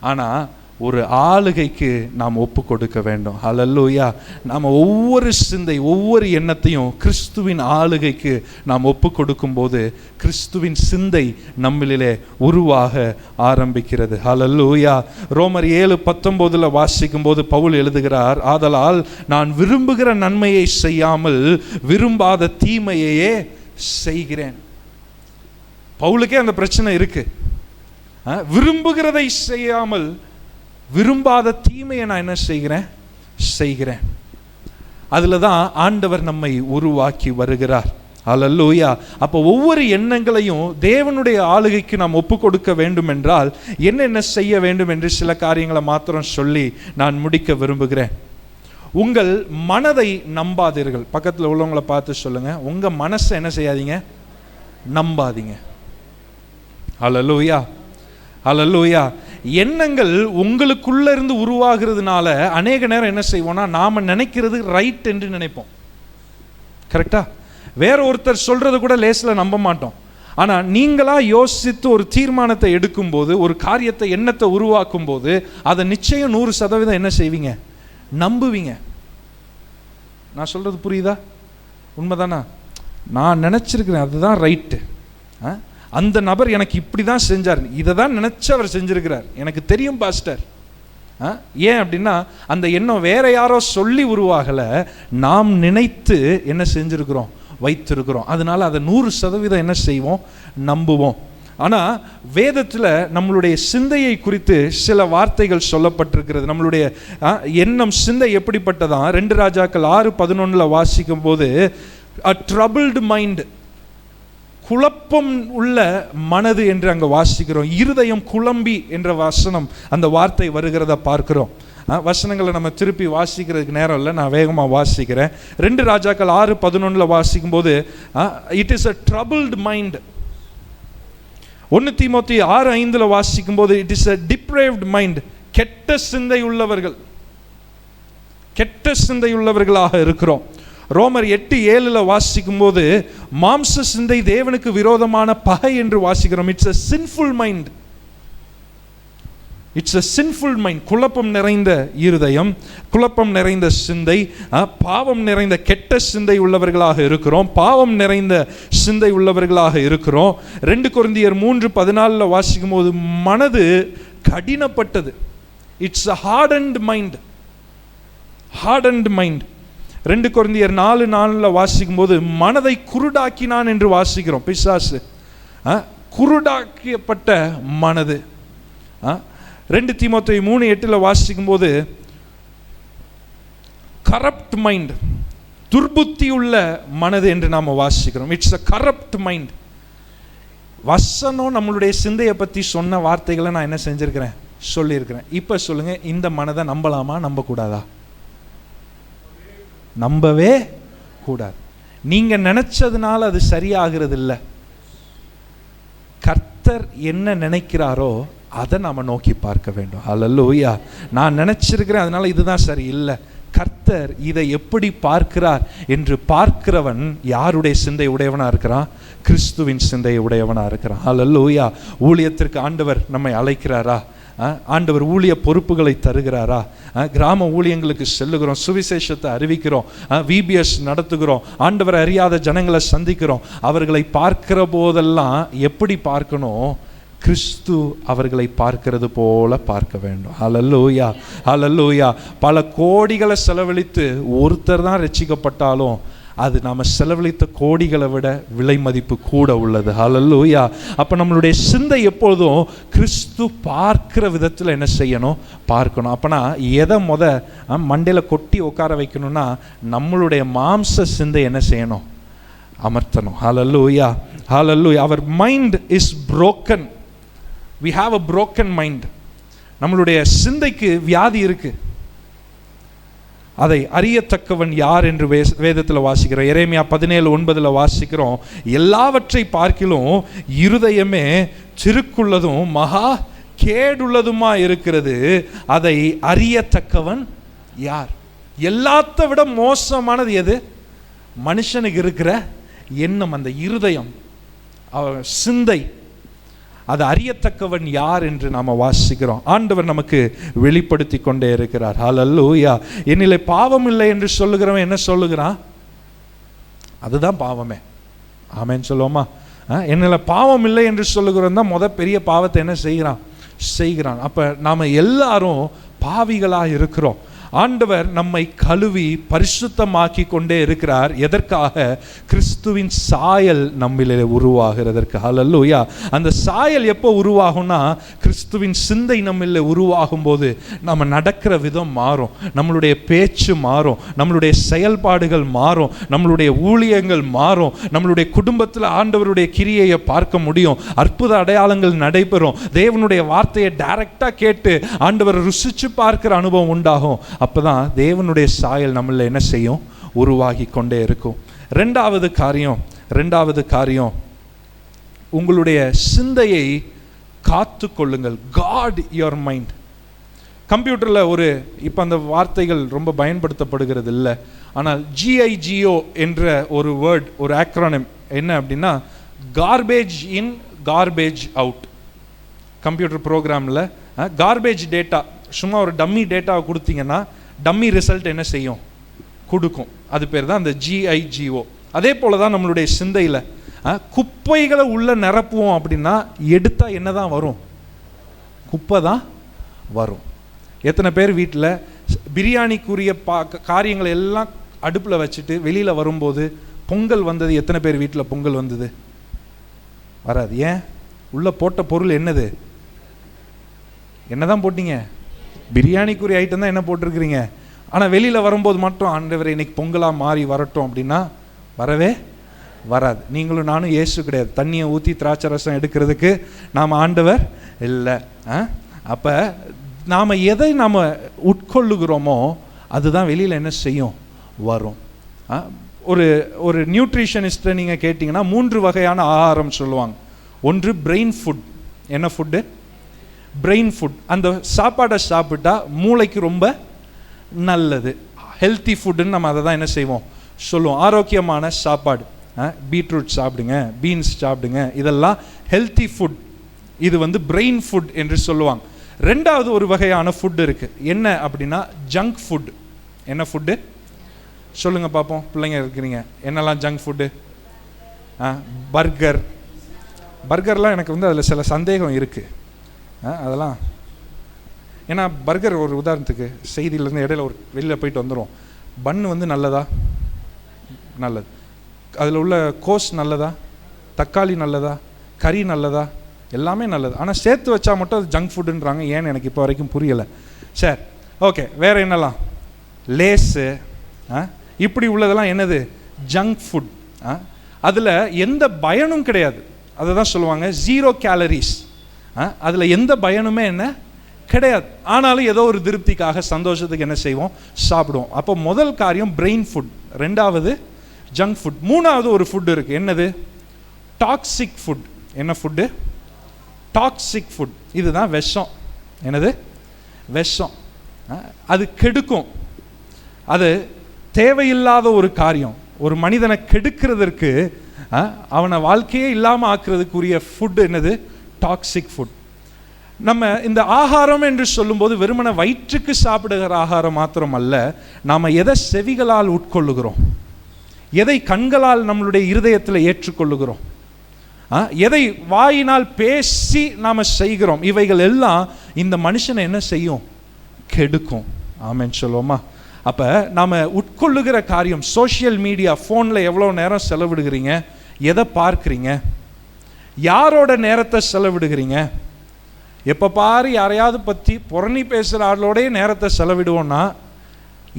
ஆனால் ஒரு ஆளுகைக்கு நாம் ஒப்பு கொடுக்க வேண்டும். ஹல்லேலூயா. நாம் ஒவ்வொரு சிந்தை, ஒவ்வொரு எண்ணத்தையும் கிறிஸ்துவின் ஆளுகைக்கு நாம் ஒப்பு கொடுக்கும்போது கிறிஸ்துவின் சிந்தை நம்மளிலே உருவாக ஆரம்பிக்கிறது. ஹல்லேலூயா. ரோமர் 7:19 வாசிக்கும் போது பவுல் எழுதுகிறார், ஆதலால் நான் விரும்புகிற நன்மையை செய்யாமல் விரும்பாத தீமையையே செய்கிறேன். பவுலுக்கே அந்த பிரச்சனை இருக்கு. விரும்புகிறதை செய்யாமல் விரும்பாத தீமையை நான் என்ன செய்கிறேன். அதில் தான் ஆண்டவர் நம்மை உருவாக்கி வருகிறார். ஹல்லேலூயா. அப்போ ஒவ்வொரு எண்ணங்களையும் தேவனுடைய ஆளுகைக்கு நாம் ஒப்பு கொடுக்க வேண்டும் என்றால் என்னென்ன செய்ய வேண்டும் என்று சில காரியங்களை மாத்திரம் சொல்லி நான் முடிக்க விரும்புகிறேன். உங்கள் மனதை நம்பாதீர்கள். பக்கத்தில் உள்ளவங்களை பார்த்து சொல்லுங்க, உங்க மனசை என்ன செய்யாதீங்க, நம்பாதீங்க. ஹல்லேலூயா. ஹல்லேலூயா. எண்ணங்கள் உங்களுக்குள்ள இருந்து உருவாகிறதுனால அநேக நேரம் என்ன செய்வோம்னா, நாம நினைக்கிறது ரைட் என்று நினைப்போம். கரெக்டா? வேற ஒருத்தர் சொல்றது கூட லேசில் நம்ப மாட்டோம். ஆனா நீங்களா யோசித்து ஒரு தீர்மானத்தை எடுக்கும் போது, ஒரு காரியத்தை, எண்ணத்தை உருவாக்கும் போது அதை நிச்சயம் 100% என்ன செய்வீங்க, நம்புவீங்க. நான் சொல்றது புரியுதா? உண்மைதானா? நான் நினைச்சிருக்கிறேன் அதுதான் ரைட்டு, அந்த நபர் எனக்கு இப்படி தான் செஞ்சார், இதை தான் நினச்சி அவர் செஞ்சிருக்கிறார், எனக்கு தெரியும் பாஸ்டர். ஏன் அப்படின்னா அந்த எண்ணம் வேற யாரோ சொல்லி உருவாகலை, நாம் நினைத்து என்ன செஞ்சிருக்கிறோம், வைத்திருக்கிறோம். அதனால அதை 100% என்ன செய்வோம், நம்புவோம். ஆனால் வேதத்தில் நம்மளுடைய சிந்தையை குறித்து சில வார்த்தைகள் சொல்லப்பட்டிருக்கிறது. நம்மளுடைய எண்ணம், சிந்தை எப்படிப்பட்டதான்? 2 ராஜாக்கள் 6:11 வாசிக்கும் போது a troubled mind, குழப்பம் உள்ள மனது என்று அங்கே வாசிக்கிறோம். இருதயம் குழம்பி என்ற வசனம், அந்த வார்த்தை வருகிறத பார்க்கிறோம். வசனங்களை நம்ம திருப்பி வாசிக்கிறதுக்கு நேரம் இல்லை, நான் வேகமாக வாசிக்கிறேன். 2 ராஜாக்கள் 6:11 வாசிக்கும் போது it is a troubled mind. 1 Timothy 6:5 வாசிக்கும் போது இட் இஸ் அ டிப்ரேவ்ட் மைண்ட். கெட்ட சிந்தை உள்ளவர்கள், கெட்ட சிந்தை உள்ளவர்களாக இருக்கிறோம். ரோமர் 8:7 வாசிக்கும் போது மாம்ச சிந்தை தேவனுக்கு விரோதமான பகை என்று வாசிக்கிறோம். It's a sinful mind. It's a sinful mind. குழப்பம் நிறைந்த இருதயம், குழப்பம் நிறைந்த சிந்தை, பாவம் நிறைந்த கெட்ட சிந்தை உள்ளவர்களாக இருக்கிறோம். பாவம் நிறைந்த சிந்தை உள்ளவர்களாக இருக்கிறோம். 2 கொரிந்தியர் 3:14 வாசிக்கும் போது மனது கடினப்பட்டது. It's a hardened mind. hardened mind. 2 கொரிந்தியர் 4:4 வாசிக்கும் போது மனதை குருடாக்கினான் என்று வாசிக்கிறோம். பிசாசு குருடாக்கப்பட்ட மனது. 2 தீமோத்தேயு 3:8 வாசிக்கும் போது கரப்ட் மைண்ட், துர்புத்தி உள்ள மனது என்று நாம் வாசிக்கிறோம். It's a corrupt mind. வசனம் நம்மளுடைய சிந்தையை பற்றி சொன்ன வார்த்தைகளை நான் என்ன செஞ்சிருக்கிறேன், சொல்லியிருக்கிறேன். இப்போ சொல்லுங்க, இந்த மனதை நம்பலாமா, நம்பக்கூடாதா? நம்பவே கூடாது. நீங்க நினைச்சதுனால அது சரியாகிறது இல்லை. கர்த்தர் என்ன நினைக்கிறாரோ அதை நாம நோக்கி பார்க்க வேண்டும். ஹல்லேலூயா. நான் நினைச்சிருக்கிறேன் அதனால இதுதான் சரி இல்லை. கர்த்தர் இதை எப்படி பார்க்கிறார் என்று பார்க்கிறவன் யாருடைய சிந்தை உடையவனா இருக்கிறான்? கிறிஸ்துவின் சிந்தை உடையவனா இருக்கிறான். ஹல்லேலூயா. ஊழியத்திற்கு ஆண்டவர் நம்மை அழைக்கிறாரா? ஆண்டவர் ஊழிய பொறுப்புகளை தருகிறாரா? கிராம ஊழியங்களுக்கு செல்லுகிறோம், சுவிசேஷத்தை அறிவிக்கிறோம், VBS நடத்துகிறோம், ஆண்டவர் அறியாத ஜனங்களை சந்திக்கிறோம். அவர்களை பார்க்கிற போதெல்லாம் எப்படி பார்க்கணும்? கிறிஸ்து அவர்களை பார்க்கிறது போல பார்க்க வேண்டும். ஹல்லேலூயா. ஹல்லேலூயா. பல கோடிகளை செலவழித்து ஒருத்தர் தான் ரட்சிக்கப்பட்டாலும் அது நாம் செலவழித்த கோடிகளை விட விலை மதிப்பு கூட உள்ளது. ஹல்லேலூயா. அப்போ நம்மளுடைய சிந்தை எப்பொழுதும் கிறிஸ்து பார்க்கிற விதத்தில் என்ன செய்யணும், பார்க்கணும். அப்போனா எதை மண்டையில் கொட்டி உட்கார வைக்கணும்னா நம்மளுடைய மாம்ச சிந்தை என்ன செய்யணும், அமர்த்தணும். ஹல்லேலூயா. ஹல்லேலூயா. அவர் mind is broken. we have a broken mind. நம்மளுடைய சிந்தைக்கு வியாதி இருக்கு. அதை அறியத்தக்கவன் யார் என்று வேதத்தில் வாசிக்கிறோம். எரேமியா 17:9 வாசிக்கிறோம், எல்லாவற்றை பார்க்கிலும் இருதயமே சிறுக்குள்ளதும் மகா கேடுள்ளதுமா இருக்கிறது, அதை அறியத்தக்கவன் யார்? எல்லாத்த விட மோசமானது எது? மனுஷனுக்கு இருக்கிற எண்ணம், அந்த இருதயம், சிந்தை. அதை அறியத்தக்கவன் யார் என்று நாம் வாசிக்கிறோம். ஆண்டவர் நமக்கு வெளிப்படுத்தி கொண்டே இருக்கிறார். ஹல்லேலூயா. என்னிலே பாவம் இல்லை என்று சொல்லுகிறவன் என்ன சொல்லுகிறான்? அதுதான் பாவமே. ஆமென் சொல்லுவோமா? என்னில் பாவம் இல்லை என்று சொல்லுகிறவன் தான் பெரிய பாவத்தை என்ன செய்கிறான். அப்போ நாம் எல்லாரும் பாவிகளாக இருக்கிறோம். ஆண்டவர் நம்மை கழுவி பரிசுத்தமாக்கி கொண்டே இருக்கிறார். எதற்காக? கிறிஸ்துவின் சாயல் நம்மிலே உருவாகிறதற்கு. ஹல்லேலூயா. அந்த சாயல் எப்போ உருவாகும்னா, கிறிஸ்துவின் சிந்தை நம்மிலே உருவாகும் போது நம்ம நடக்கிற விதம் மாறும், நம்மளுடைய பேச்சு மாறும், நம்மளுடைய செயல்பாடுகள் மாறும், நம்மளுடைய ஊழியங்கள் மாறும், நம்மளுடைய குடும்பத்தில் ஆண்டவருடைய கிரியையை பார்க்க முடியும், அற்புத அடையாளங்கள் நடைபெறும், தேவனுடைய வார்த்தையை டைரக்டாக கேட்டு ஆண்டவரை ருசிச்சு பார்க்கிற அனுபவம் உண்டாகும். அப்பதான் தேவனுடைய சாயல் நம்மள என்ன செய்யும்? உருவாகி கொண்டே இருக்கும். ரெண்டாவது காரியம், உங்களுடைய சிந்தையை காத்து கொள்ளுங்கள். Guard your mind. கம்ப்யூட்டரில் இப்போ அந்த வார்த்தைகள் ரொம்ப பயன்படுத்தப்படுகிறது இல்லை, ஆனால் GIGO என்ற ஒரு வேர்ட், ஒரு ஆக்ரோனிம் என்ன அப்படின்னா, garbage in garbage out. Computer ப்ரோக்ராமில் கார்பேஜ் டேட்டா, சும்மா ஒரு டம்மி டேட்டாவை கொடுத்தீங்கன்னா டம்மி ரிசல்ட் என்ன செய்யும்? கொடுக்கும். அது பேர் தான் அந்த GIGO. அதே போல தான் நம்மளுடைய சிந்தையில் குப்பைகளை உள்ள நிரப்புவோம் அப்படின்னா எடுத்தால் என்ன தான் வரும்? குப்பை தான் வரும். எத்தனை பேர் வீட்டில் பிரியாணிக்குரிய காரியங்களை எல்லாம் அடுப்பில் வச்சுட்டு வெளியில் வரும்போது பொங்கல் வந்தது? எத்தனை பேர் வீட்டில் பொங்கல் வந்தது? வராது. ஏன்? உள்ள போட்ட பொருள் என்னது? என்னதான் போட்டீங்க? பிரியாணிக்குரிய ஐட்டம் தான் என்ன போட்டிருக்கிறீங்க. ஆனால் வெளியில் வரும்போது மட்டும் ஆண்டவரை இன்னைக்கு பொங்கலாக மாறி வரட்டும் அப்படின்னா வரவே வராது. நீங்களும் நானும் இயேசு கிடையாது. தண்ணியை ஊற்றி திராட்சை ரசம் எடுக்கிறதுக்கு நாம் ஆண்டவர் இல்லை. அப்போ நாம் எதை நாம் உட்கொள்ளுகிறோமோ அதுதான் வெளியில் என்ன செய்யும்? வரும். ஒரு நியூட்ரிஷனிஸ்ட்டை நீங்கள் கேட்டிங்கன்னா 3 வகையான ஆகாரம் சொல்லுவாங்க. ஒன்று பிரெயின் ஃபுட். என்ன ஃபுட்டு? Brain food. அந்த சாப்பாடை சாப்பிட்டா மூளைக்கு ரொம்ப நல்லது. ஹெல்த்தி ஃபுட்டுன்னு நம்ம அதை தான் என்ன செய்வோம்? சொல்லுவோம். ஆரோக்கியமான சாப்பாடு. பீட்ரூட் சாப்பிடுங்க, பீன்ஸ் சாப்பிடுங்க, இதெல்லாம் ஹெல்த்தி ஃபுட். இது பிரெயின் ஃபுட் என்று சொல்லுவாங்க. ரெண்டாவது ஒரு வகையான ஃபுட் இருக்குது. என்ன அப்படின்னா ஜங்க் ஃபுட். என்ன ஃபுட்டு சொல்லுங்க பார்ப்போம். பிள்ளைங்க இருக்கிறீங்க, என்னெல்லாம் ஜங்க் ஃபுட்டு? பர்கர்லாம் எனக்கு அதில் சில சந்தேகம் இருக்குது. அதெல்லாம் ஏன்னா பர்கர் ஒரு உதாரணத்துக்கு செய்தியிலேருந்து இடையில வெளியில் போயிட்டு வந்துடும். பன்னு நல்லதா? நல்லது. அதில் உள்ள கோஸ் நல்லதா? தக்காளி நல்லதா? கறி நல்லதா? எல்லாமே நல்லது. ஆனால் சேர்த்து வச்சா மட்டும் அது ஜங்க் ஃபுட்டுன்றாங்க. ஏன்னு எனக்கு இப்போ வரைக்கும் புரியலை. சரி, ஓகே. வேறு என்னெல்லாம்? லேஸு, இப்படி உள்ளதெல்லாம் என்னது? Junk food. அதில் எந்த பயனும் கிடையாது. அதை தான் சொல்லுவாங்க 0 கேலரிஸ். அதில் எந்த பயனுமே என்ன கிடையாது. ஆனாலும் ஏதோ ஒரு திருப்திக்காக, சந்தோஷத்துக்கு என்ன செய்வோம்? சாப்பிடுவோம். அப்போ முதல் காரியம் பிரெயின் ஃபுட், ரெண்டாவது ஜங்க் ஃபுட், மூணாவது ஒரு ஃபுட் இருக்குது. என்னது? Toxic food. என்ன ஃபுட்டு? Toxic food. இதுதான் விஷம். என்னது? விஷம். அது கெடுக்கும். அது தேவையில்லாத ஒரு காரியம். ஒரு மனிதனை கெடுக்கிறதுக்கு, அவனை வாழ்க்கையே இல்லாமல் ஆக்குறதுக்குரிய ஃபுட் என்னது? Toxic food. நம்ம இந்த ஆகாரம் என்று சொல்லும்போது வெறுமன வயிற்றுக்கு சாப்பிடுகிற ஆகாரம் மாத்திரம் அல்ல, நாம் எதை செவிகளால் உட்கொள்ளுகிறோம், எதை கண்களால் நம்மளுடைய இருதயத்தில் ஏற்றுக்கொள்ளுகிறோம், எதை வாயினால் பேசி நாம் செய்கிறோம், இவைகள் எல்லாம் இந்த மனுஷனை என்ன செய்யும்? கெடுக்கும். ஆமென் சொல்லுவோமா? அப்போ நாம் உட்கொள்ளுகிற காரியம், சோஷியல் மீடியா, ஃபோனில் எவ்வளோ நேரம் செலவிடுகிறீங்க? எதை பார்க்குறீங்க? யாரோட நேரத்தை செலவிடுகிறீங்க? எப்போ பாரு யாரையாவது பற்றி புறணி பேசுகிற ஆளோடைய நேரத்தை செலவிடுவோன்னா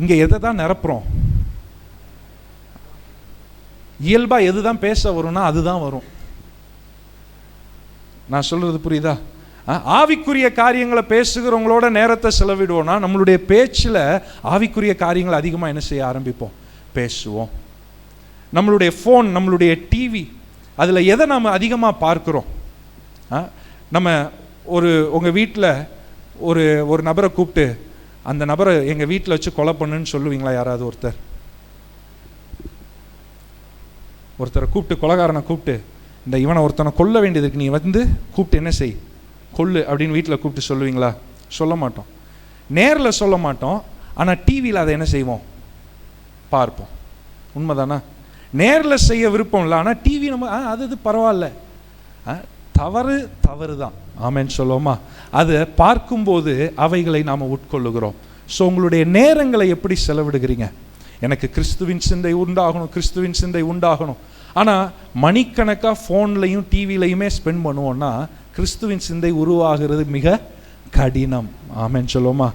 இங்கே எதை தான் நிரப்புறோம்? இயல்பாக எது தான் பேச வரும்னா அதுதான் வரும். நான் சொல்கிறது புரியுதா? ஆவிக்குரிய காரியங்களை பேசுகிறவங்களோட நேரத்தை செலவிடுவோம்னா நம்மளுடைய பேச்சில் ஆவிக்குரிய காரியங்களை அதிகமாக என்ன செய்ய ஆரம்பிப்போம்? பேசுவோம். நம்மளுடைய ஃபோன், நம்மளுடைய டிவி, அதில் எதை நாம் அதிகமாக பார்க்குறோம்? நம்ம உங்கள் வீட்டில் ஒரு நபரை கூப்பிட்டு அந்த நபரை எங்கள் வீட்டில் வச்சு கொலை பண்ணுன்னு சொல்லுவீங்களா? யாராவது ஒருத்தரை கூப்பிட்டு, கொலைகாரனை கூப்பிட்டு, இந்த இவனை ஒருத்தனை கொல்ல வேண்டியதுக்கு நீ வந்து கூப்பிட்டு என்ன செய், கொல்லு அப்படின்னு வீட்டில் கூப்பிட்டு சொல்லுவீங்களா? சொல்ல மாட்டோம். நேரில் சொல்ல மாட்டோம். ஆனால் டிவியில் அதை என்ன செய்வோம்? பார்ப்போம். உண்மைதானா? நேரில் செய்ய விருப்பம் இல்லை, ஆனால் டிவி நம்ம அது பரவாயில்ல, தவறு தான். ஆமென் சொல்லுவோமா? அதை பார்க்கும்போது அவைகளை நாம் உட்கொள்ளுகிறோம். ஸோ உங்களுடைய நேரங்களை எப்படி செலவிடுகிறீங்க? எனக்கு கிறிஸ்துவின் சிந்தை உண்டாகணும், கிறிஸ்துவின் சிந்தை உண்டாகணும். ஆனால் மணிக்கணக்காக ஃபோன்லையும் டிவிலையுமே ஸ்பெண்ட் பண்ணுவோன்னா கிறிஸ்துவின் சிந்தை உருவாகிறது மிக கடினம். ஆமென் சொல்லுவோமா?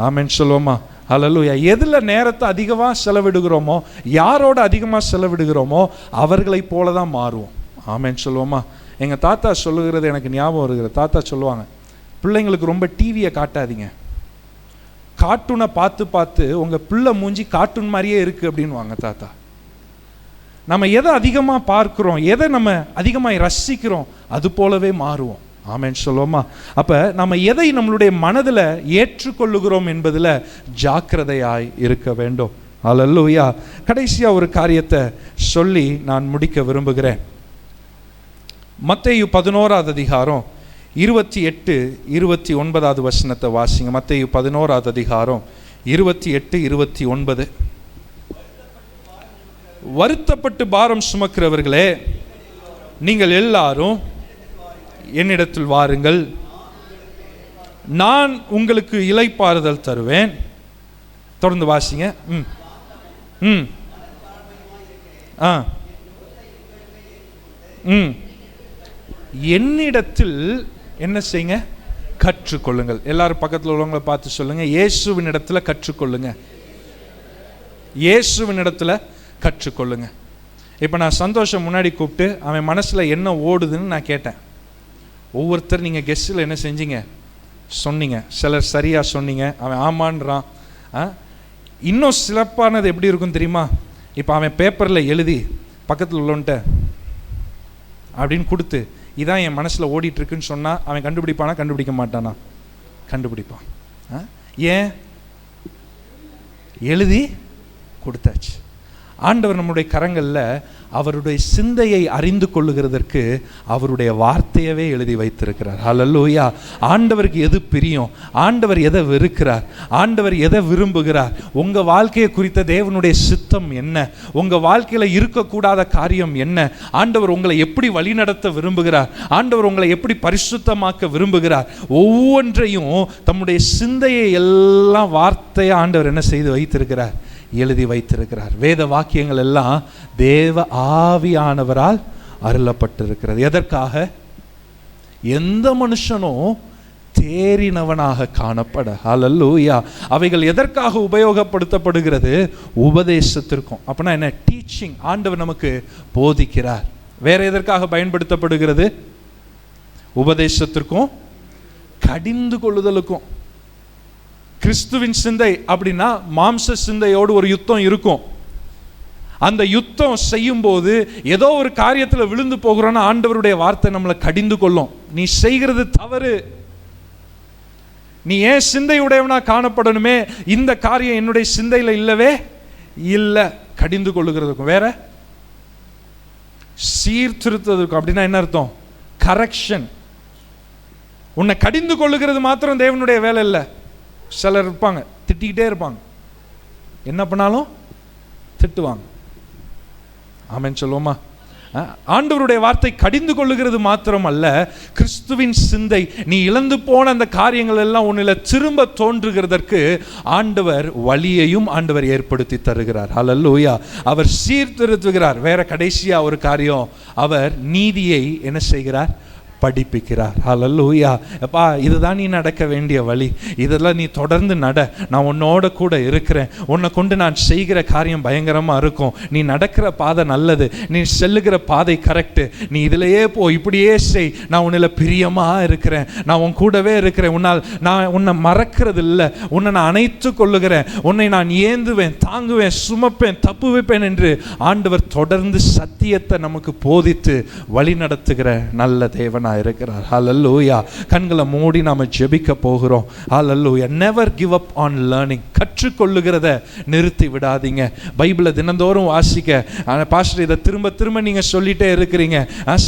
ஆமென் சொல்லுவோமா? அல்லேலூயா. எதில் நேரத்தை அதிகமாக செலவிடுகிறோமோ, யாரோட அதிகமாக செலவிடுகிறோமோ அவர்களைப் போல தான் மாறுவோம். ஆமென் சொல்லுவோமா? எங்கள் தாத்தா சொல்லுகிறது எனக்கு ஞாபகம் வருகிறது. தாத்தா சொல்லுவாங்க, பிள்ளைங்களுக்கு ரொம்ப டிவியை காட்டாதீங்க, கார்ட்டூனை பார்த்து உங்கள் பிள்ளை மூஞ்சி கார்ட்டூன் மாதிரியே இருக்குது அப்படின்வாங்க தாத்தா. நம்ம எதை அதிகமாக பார்க்குறோம், எதை நம்ம அதிகமாக ரசிக்கிறோம், அது போலவே மாறுவோம். ஆமென் சொல்லுவோமா? அப்போ நம்ம எதை நம்மளுடைய மனதில் ஏற்றுக்கொள்ளுகிறோம் என்பதில் ஜாக்கிரதையாய் இருக்க வேண்டும். அல்லேலூயா. கடைசியாக ஒரு காரியத்தை சொல்லி நான் முடிக்க விரும்புகிறேன். மத்தேயு 11வது அதிகாரம் 28, 29வது வசனத்தை வாசிங்க. மத்தேயு 11வது அதிகாரம் 28, 29. வருத்தப்பட்டு பாரம் சுமக்கிறவர்களே, நீங்கள் எல்லாரும் என்னிடத்தில் வாருங்கள், நான் உங்களுக்கு இளைப்பாறுதல் தருவேன். தொடர்ந்து வாசிங்க. என்னிடத்தில் என்ன செய்யுங்க? கற்றுக்கொள்ளுங்கள். எல்லாரும் பக்கத்தில் உள்ளவங்களை பார்த்து சொல்லுங்க, இயேசுவின் இடத்துல கற்றுக்கொள்ளுங்க, இயேசுவின் இடத்துல கற்றுக்கொள்ளுங்க. இப்போ நான் சந்தோஷம் முன்னாடி கூப்பிட்டு அவன் மனசில் என்ன ஓடுதுன்னு நான் கேட்டேன். ஒவ்வொருத்தர் நீங்கள் கெஸ்ட்டில் என்ன செஞ்சீங்க? சொன்னீங்க. சிலர் சரியாக சொன்னீங்க, அவன் ஆமான்றான். இன்னும் சிறப்பானது எப்படி இருக்கும் தெரியுமா? இப்போ அவன் பேப்பரில் எழுதி பக்கத்தில் உள்ளவன்ட்ட அப்படின்னு கொடுத்து, இதான் என் மனசில் ஓடிட்டுருக்குன்னு சொன்னால் அவன் கண்டுபிடிப்பானா? கண்டுபிடிக்க மாட்டானா? கண்டுபிடிப்பான். ஏன்? எழுதி கொடுத்தாச்சு. ஆண்டவர் நம்முடைய கரங்களில் அவருடைய சிந்தையை அறிந்து கொள்ளுகிறதற்கு அவருடைய வார்த்தையவே எழுதி வைத்திருக்கிறார். ஹல்லேலூயா. ஆண்டவருக்கு எது பிரியம், ஆண்டவர் எதை வெறுக்கிறார், ஆண்டவர் எதை விரும்புகிறார், உங்கள் வாழ்க்கையை குறித்த தேவனுடைய சித்தம் என்ன, உங்கள் வாழ்க்கையில் இருக்கக்கூடாத காரியம் என்ன, ஆண்டவர் உங்களை எப்படி வழிநடத்த விரும்புகிறார், ஆண்டவர் உங்களை எப்படி பரிசுத்தமாக்க விரும்புகிறார், ஒவ்வொன்றையும் தம்முடைய சிந்தையை எல்லாம் வார்த்தையை ஆண்டவர் என்ன செய்து வைத்திருக்கிறார்? எழுதி வைத்திருக்கிறார். வேத வாக்கியங்கள் எல்லாம் தேவ ஆவியானவரால் அருளப்பட்டிருக்கிறது. எதற்காக? எந்த மனுஷனும் தேறினவனாக காணப்பட. ஹல்லேலூயா. அவைகள் எதற்காக உபயோகப்படுத்தப்படுகிறது? உபதேசத்திற்கும். அப்படின்னா என்ன? டீச்சிங். ஆண்டவர் நமக்கு போதிக்கிறார். வேற எதற்காக பயன்படுத்தப்படுகிறது? உபதேசத்திற்கும் கடிந்து கொள்ளுதலுக்கும். கிறிஸ்துவின் சிந்தை அப்படின்னா மாம்ச சிந்தையோடு ஒரு யுத்தம் இருக்கும். அந்த யுத்தம் செய்யும் போது ஏதோ ஒரு காரியத்தில் விழுந்து போகிறோன்னா ஆண்டவருடைய வார்த்தை நம்மளை கடிந்து கொள்ளும். நீ செய்கிறது தவறு, நீ ஏன் சிந்தை உடையவனா காணப்படணுமே, இந்த காரியம் என்னுடைய சிந்தையில் இல்லவே இல்லை. கடிந்து கொள்ளுகிறதுக்கும் வேற சீர்திருத்ததுக்கும். அப்படின்னா என்ன அர்த்தம்? கரெக்ஷன். உன்னை கடிந்து கொள்ளுகிறது மாத்திரம் தேவனுடைய வேலை இல்லை. சிலர் இருப்பாங்க, திட்டிக்கிட்டே இருப்பாங்க, என்ன பண்ணாலும் திட்டுவாங்க. ஆமென் சொல்லுவோமா? ஆண்டவருடைய வார்த்தை கடிந்து கொள்ளுகிறது மாத்திரம் அல்ல, கிறிஸ்துவின் சிந்தை, நீ இழந்து போன அந்த காரியங்கள் எல்லாம் உன்னில திரும்ப தோன்றுகிறதற்கு ஆண்டவர் வழியையும் ஆண்டவர் ஏற்படுத்தி தருகிறார். ஹல்லேலூயா. அவர் சீர்திருத்துகிறார். வேற கடைசியா ஒரு காரியம், அவர் நீதியை என்ன செய்கிறார்? படிப்பிக்கிறார். ஹல்லேலூயா. அப்பா, இதுதான் நீ நடக்க வேண்டிய வழி, இதெல்லாம் நீ தொடர்ந்து நட, நான் உன்னோட கூட இருக்கிறேன், உன்னை கொண்டு நான் செய்கிற காரியம் பயங்கரமாக இருக்கும், நீ நடக்கிற பாதை நல்லது, நீ செல்லுகிற பாதை கரெக்டு, நீ இதிலேயே போ, இப்படியே செய், நான் உன்னில் பிரியமாக இருக்கிறேன், நான் உன் கூடவே இருக்கிறேன், நான் உன்னை மறக்கிறது இல்லை, உன்னை நான் அணைத்து கொள்ளுகிறேன், உன்னை நான் ஏந்துவேன், தாங்குவேன், சுமப்பேன், தப்பு வைப்பேன் என்று ஆண்டவர் தொடர்ந்து சத்தியத்தை நமக்கு போதித்து வழி நடத்துகிற நல்ல தேவனாய் தேவனாக இருக்கிறார். ஹல்லேலூயா. கண்களை மூடி நாம் ஜெபிக்க போகிறோம். Hallelujah. Never give up on learning. கற்றுக்கொள்ளுகிறத நிறுத்தி விடாதீங்க. பைபிளை தினந்தோறும் வாசிக்க. பாஸ்டர் இதை திரும்ப திரும்ப நீங்கள் சொல்லிட்டே இருக்கிறீங்க.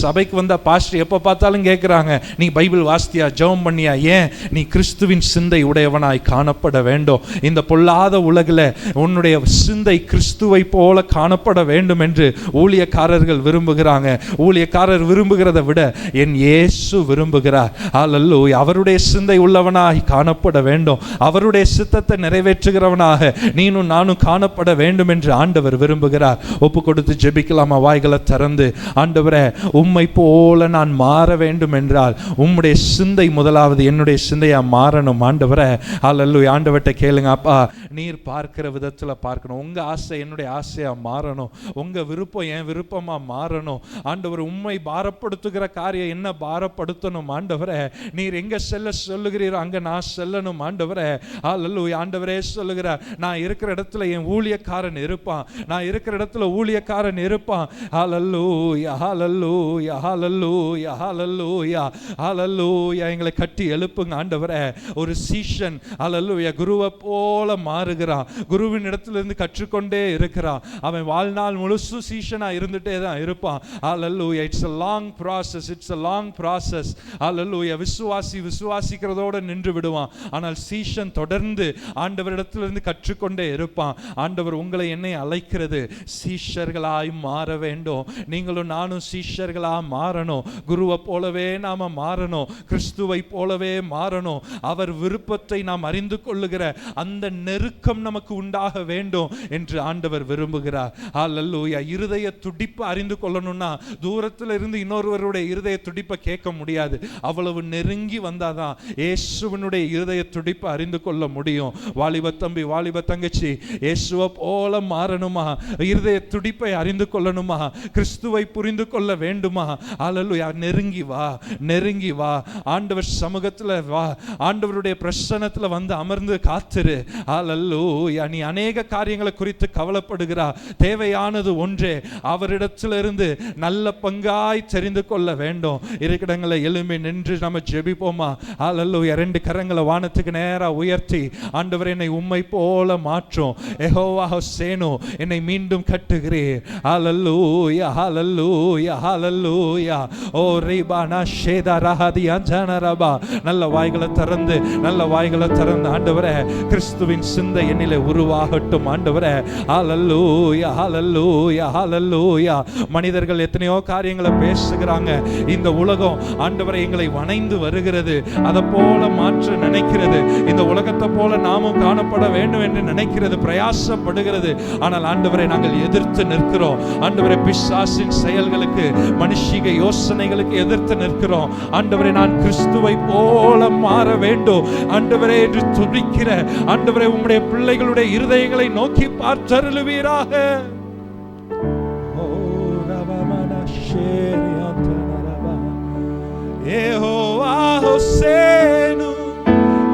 சபைக்கு வந்தால் பாஸ்டர் எப்போ பார்த்தாலும் கேட்குறாங்க, நீ பைபிள் வாசித்தியா, ஜெபம் பண்ணியா? ஏன்? நீ கிறிஸ்துவின் சிந்தை உடையவனாய் காணப்பட வேண்டும். இந்த பொல்லாத உலகில் உன்னுடைய சிந்தை கிறிஸ்துவை போல காணப்பட வேண்டும் என்று ஊழியக்காரர்கள் விரும்புகிறாங்க. ஊழியக்காரர் விரும்புகிறத விட என் இயேசு விரும்புகிறார். ஹல்லேலூயா. அவருடைய சிந்தை உள்ளவனாய் காணப்பட வேண்டும். அவருடைய சித்தத்தை நிறைவேற்றுகிறவனாக நீனும் நானும் காணப்பட வேண்டும் என்று ஆண்டவர் விரும்புகிறார். ஒப்பு கொடுத்து ஜெபிக்கலாமா? வாய்களை திறந்து, ஆண்டவரே, உம்மை போல நான் மாற வேண்டும் என்றால் உம்முடைய சிந்தை முதலாவது என்னுடைய சிந்தையா மாறணும். ஆண்டவரே, ஹல்லேலூயா. ஆண்டவர்கிட்ட கேளுங்க, அப்பா நீர் பார்க்கிற விதத்தில் பார்க்கணும். உங்க ஆசை என்னுடைய ஆசையா மாறணும். உங்க விருப்பம் என் விருப்பமா மாறணும். ஆண்டவர், உம்மை பாரப்படுத்துகிற காரியம் என்ன பாரப்படுத்தணும். ஆண்டவரே, நீர் எங்க செல்ல சொல்லுகிறீரோ அங்க நான் செல்லணும். ஆண்டவரே, ஹல்லேலூயா. ஆண்டவரே சொல்லுகிறார், நான் இருக்கிற இடத்துல என் ஊழியக்காரன் இருப்பான். நான் இருக்கிற இடத்துல ஊழியக்காரன் இருப்பான். ஹல்லேலூயா, ஹல்லேலூயா, ஹல்லேலூயா, ஹல்லேலூயா, ஹல்லேலூயா. எங்களை கட்டி எழுப்புங்க ஆண்டவரே. ஒரு சீஷன் ஹல்லேலூயா குருவை போல மாறுகிறான். குருவின் இடத்துல இருந்து கற்றுக்கொண்டே இருக்கிறான். அவன் வாழ்நாள் முழுசு சீஷனா இருந்துட்டே தான் இருப்பான். Hallelujah. It's a long process. It's a long process. Hallelujah. விசுவாசிக்கிறதோட நின்று விடுவான். ஆனால் சீஷன் தொடர்ந்து ஆண்டவரிடத்திலிருந்து கற்றுக்கொண்டே இருப்பான். ஆண்டவர் உங்களை என்னை அழைக்கிறது சீஷர்களாய் மாற வேண்டும். நீங்களும் நானும் சீஷர்களா மாறணும். குருவை போலவே நாம மாறணும். கிறிஸ்துவை போலவே மாறணும். அவர் விருப்பத்தை நாம் அறிந்து கொள்ளுகிற அந்த நெருக்கம் நமக்கு உண்டாக வேண்டும் என்று ஆண்டவர் விரும்புகிறார். ஹல்லேலூயா. இருதய துடிப்பு அறிந்து கொள்ளணும்னா தூரத்தில் இருந்து இன்னொருவருடைய இருதய துடிப்பை கேட்க முடியாது. அவ்வளவு நெருங்கி வந்தாதான் இயேசுவினுடைய இருதய துடிப்பை அறிந்து கொள்ள முடியும். வாலிப தம்பி, வாலிப தங்கச்சி, இயேசுவை போல மாறணுமா? இருதய துடிப்பை அறிந்து கொள்ளணுமா? கிறிஸ்துவை புரிந்து கொள்ள வேண்டுமா? ஹல்லேலூயா. நெருங்கி வா, நெருங்கி வா. ஆண்டவர் சமூகத்தில் வா. ஆண்டவருடைய பிரசன்னத்தில் வந்து அமர்ந்து காத்திரு. ஹல்லேலூயா. நீ அநேக காரியங்களை குறித்து கவலைப்படுகிறா. தேவையானது ஒன்றே, அவரிடத்திலிருந்து நல்ல பங்காய் தெரிந்து கொள்ள வேண்டும். இருக்கிறங்களை எலும்பி நின்று நம்ம ஜெபிப்போமா? ஹல்லேலூயா. ரெண்டு கரங்களை வானத்துக்கு நேரா உயர்த்தி, ஆண்டவர் என்னை உம்மை போல மாற்றும். யெகோவா ஹோசேனு, என்னை மீண்டும் கட்டுகிறீர். ஹல்லேலூயா, ஹல்லேலூயா, ஹல்லேலூயா. ஓ ரிபானா ஷேதா ரஹதி அஞ்சனரபா. நல்ல வாய்களை திறந்து, நல்ல வாய்களை திறந்து, ஆண்டவரே கிறிஸ்துவின் சிந்தை என்னிலே உருவாகட்டும். ஆண்டவரே, ஹல்லேலூயா, ஹல்லேலூயா, ஹல்லேலூயா. மனிதர்கள் எத்தனையோ காரியங்களை பேசுகிறாங்க. இந்த உலகம் ஆண்டவரை எங்களை வணைந்து வருகிறது. அதை போல மாற்ற நினைக்கிறது. இந்த உலகத்தை போல நாமும் காணப்பட வேண்டும் என்று நினைக்கிறது, பிரயாசப்படுகிறது. ஆனால் ஆண்டவரை நாங்கள் எதிர்த்து நிற்கிறோம். ஆண்டவரை பிசாசின் செயல்களுக்கு, மனுஷிக யோசனைகளுக்கு எதிர்த்து நிற்கிறோம். ஆண்டவரை நான் கிறிஸ்துவை போல மாற வேண்டும் ஆண்டவரே என்று துடிக்கிற ஆண்டவரை உம்முடைய பிள்ளைகளுடைய இருதயங்களை நோக்கி பார்த்தருளுவீராக. யெகோவா ஹோசேனு,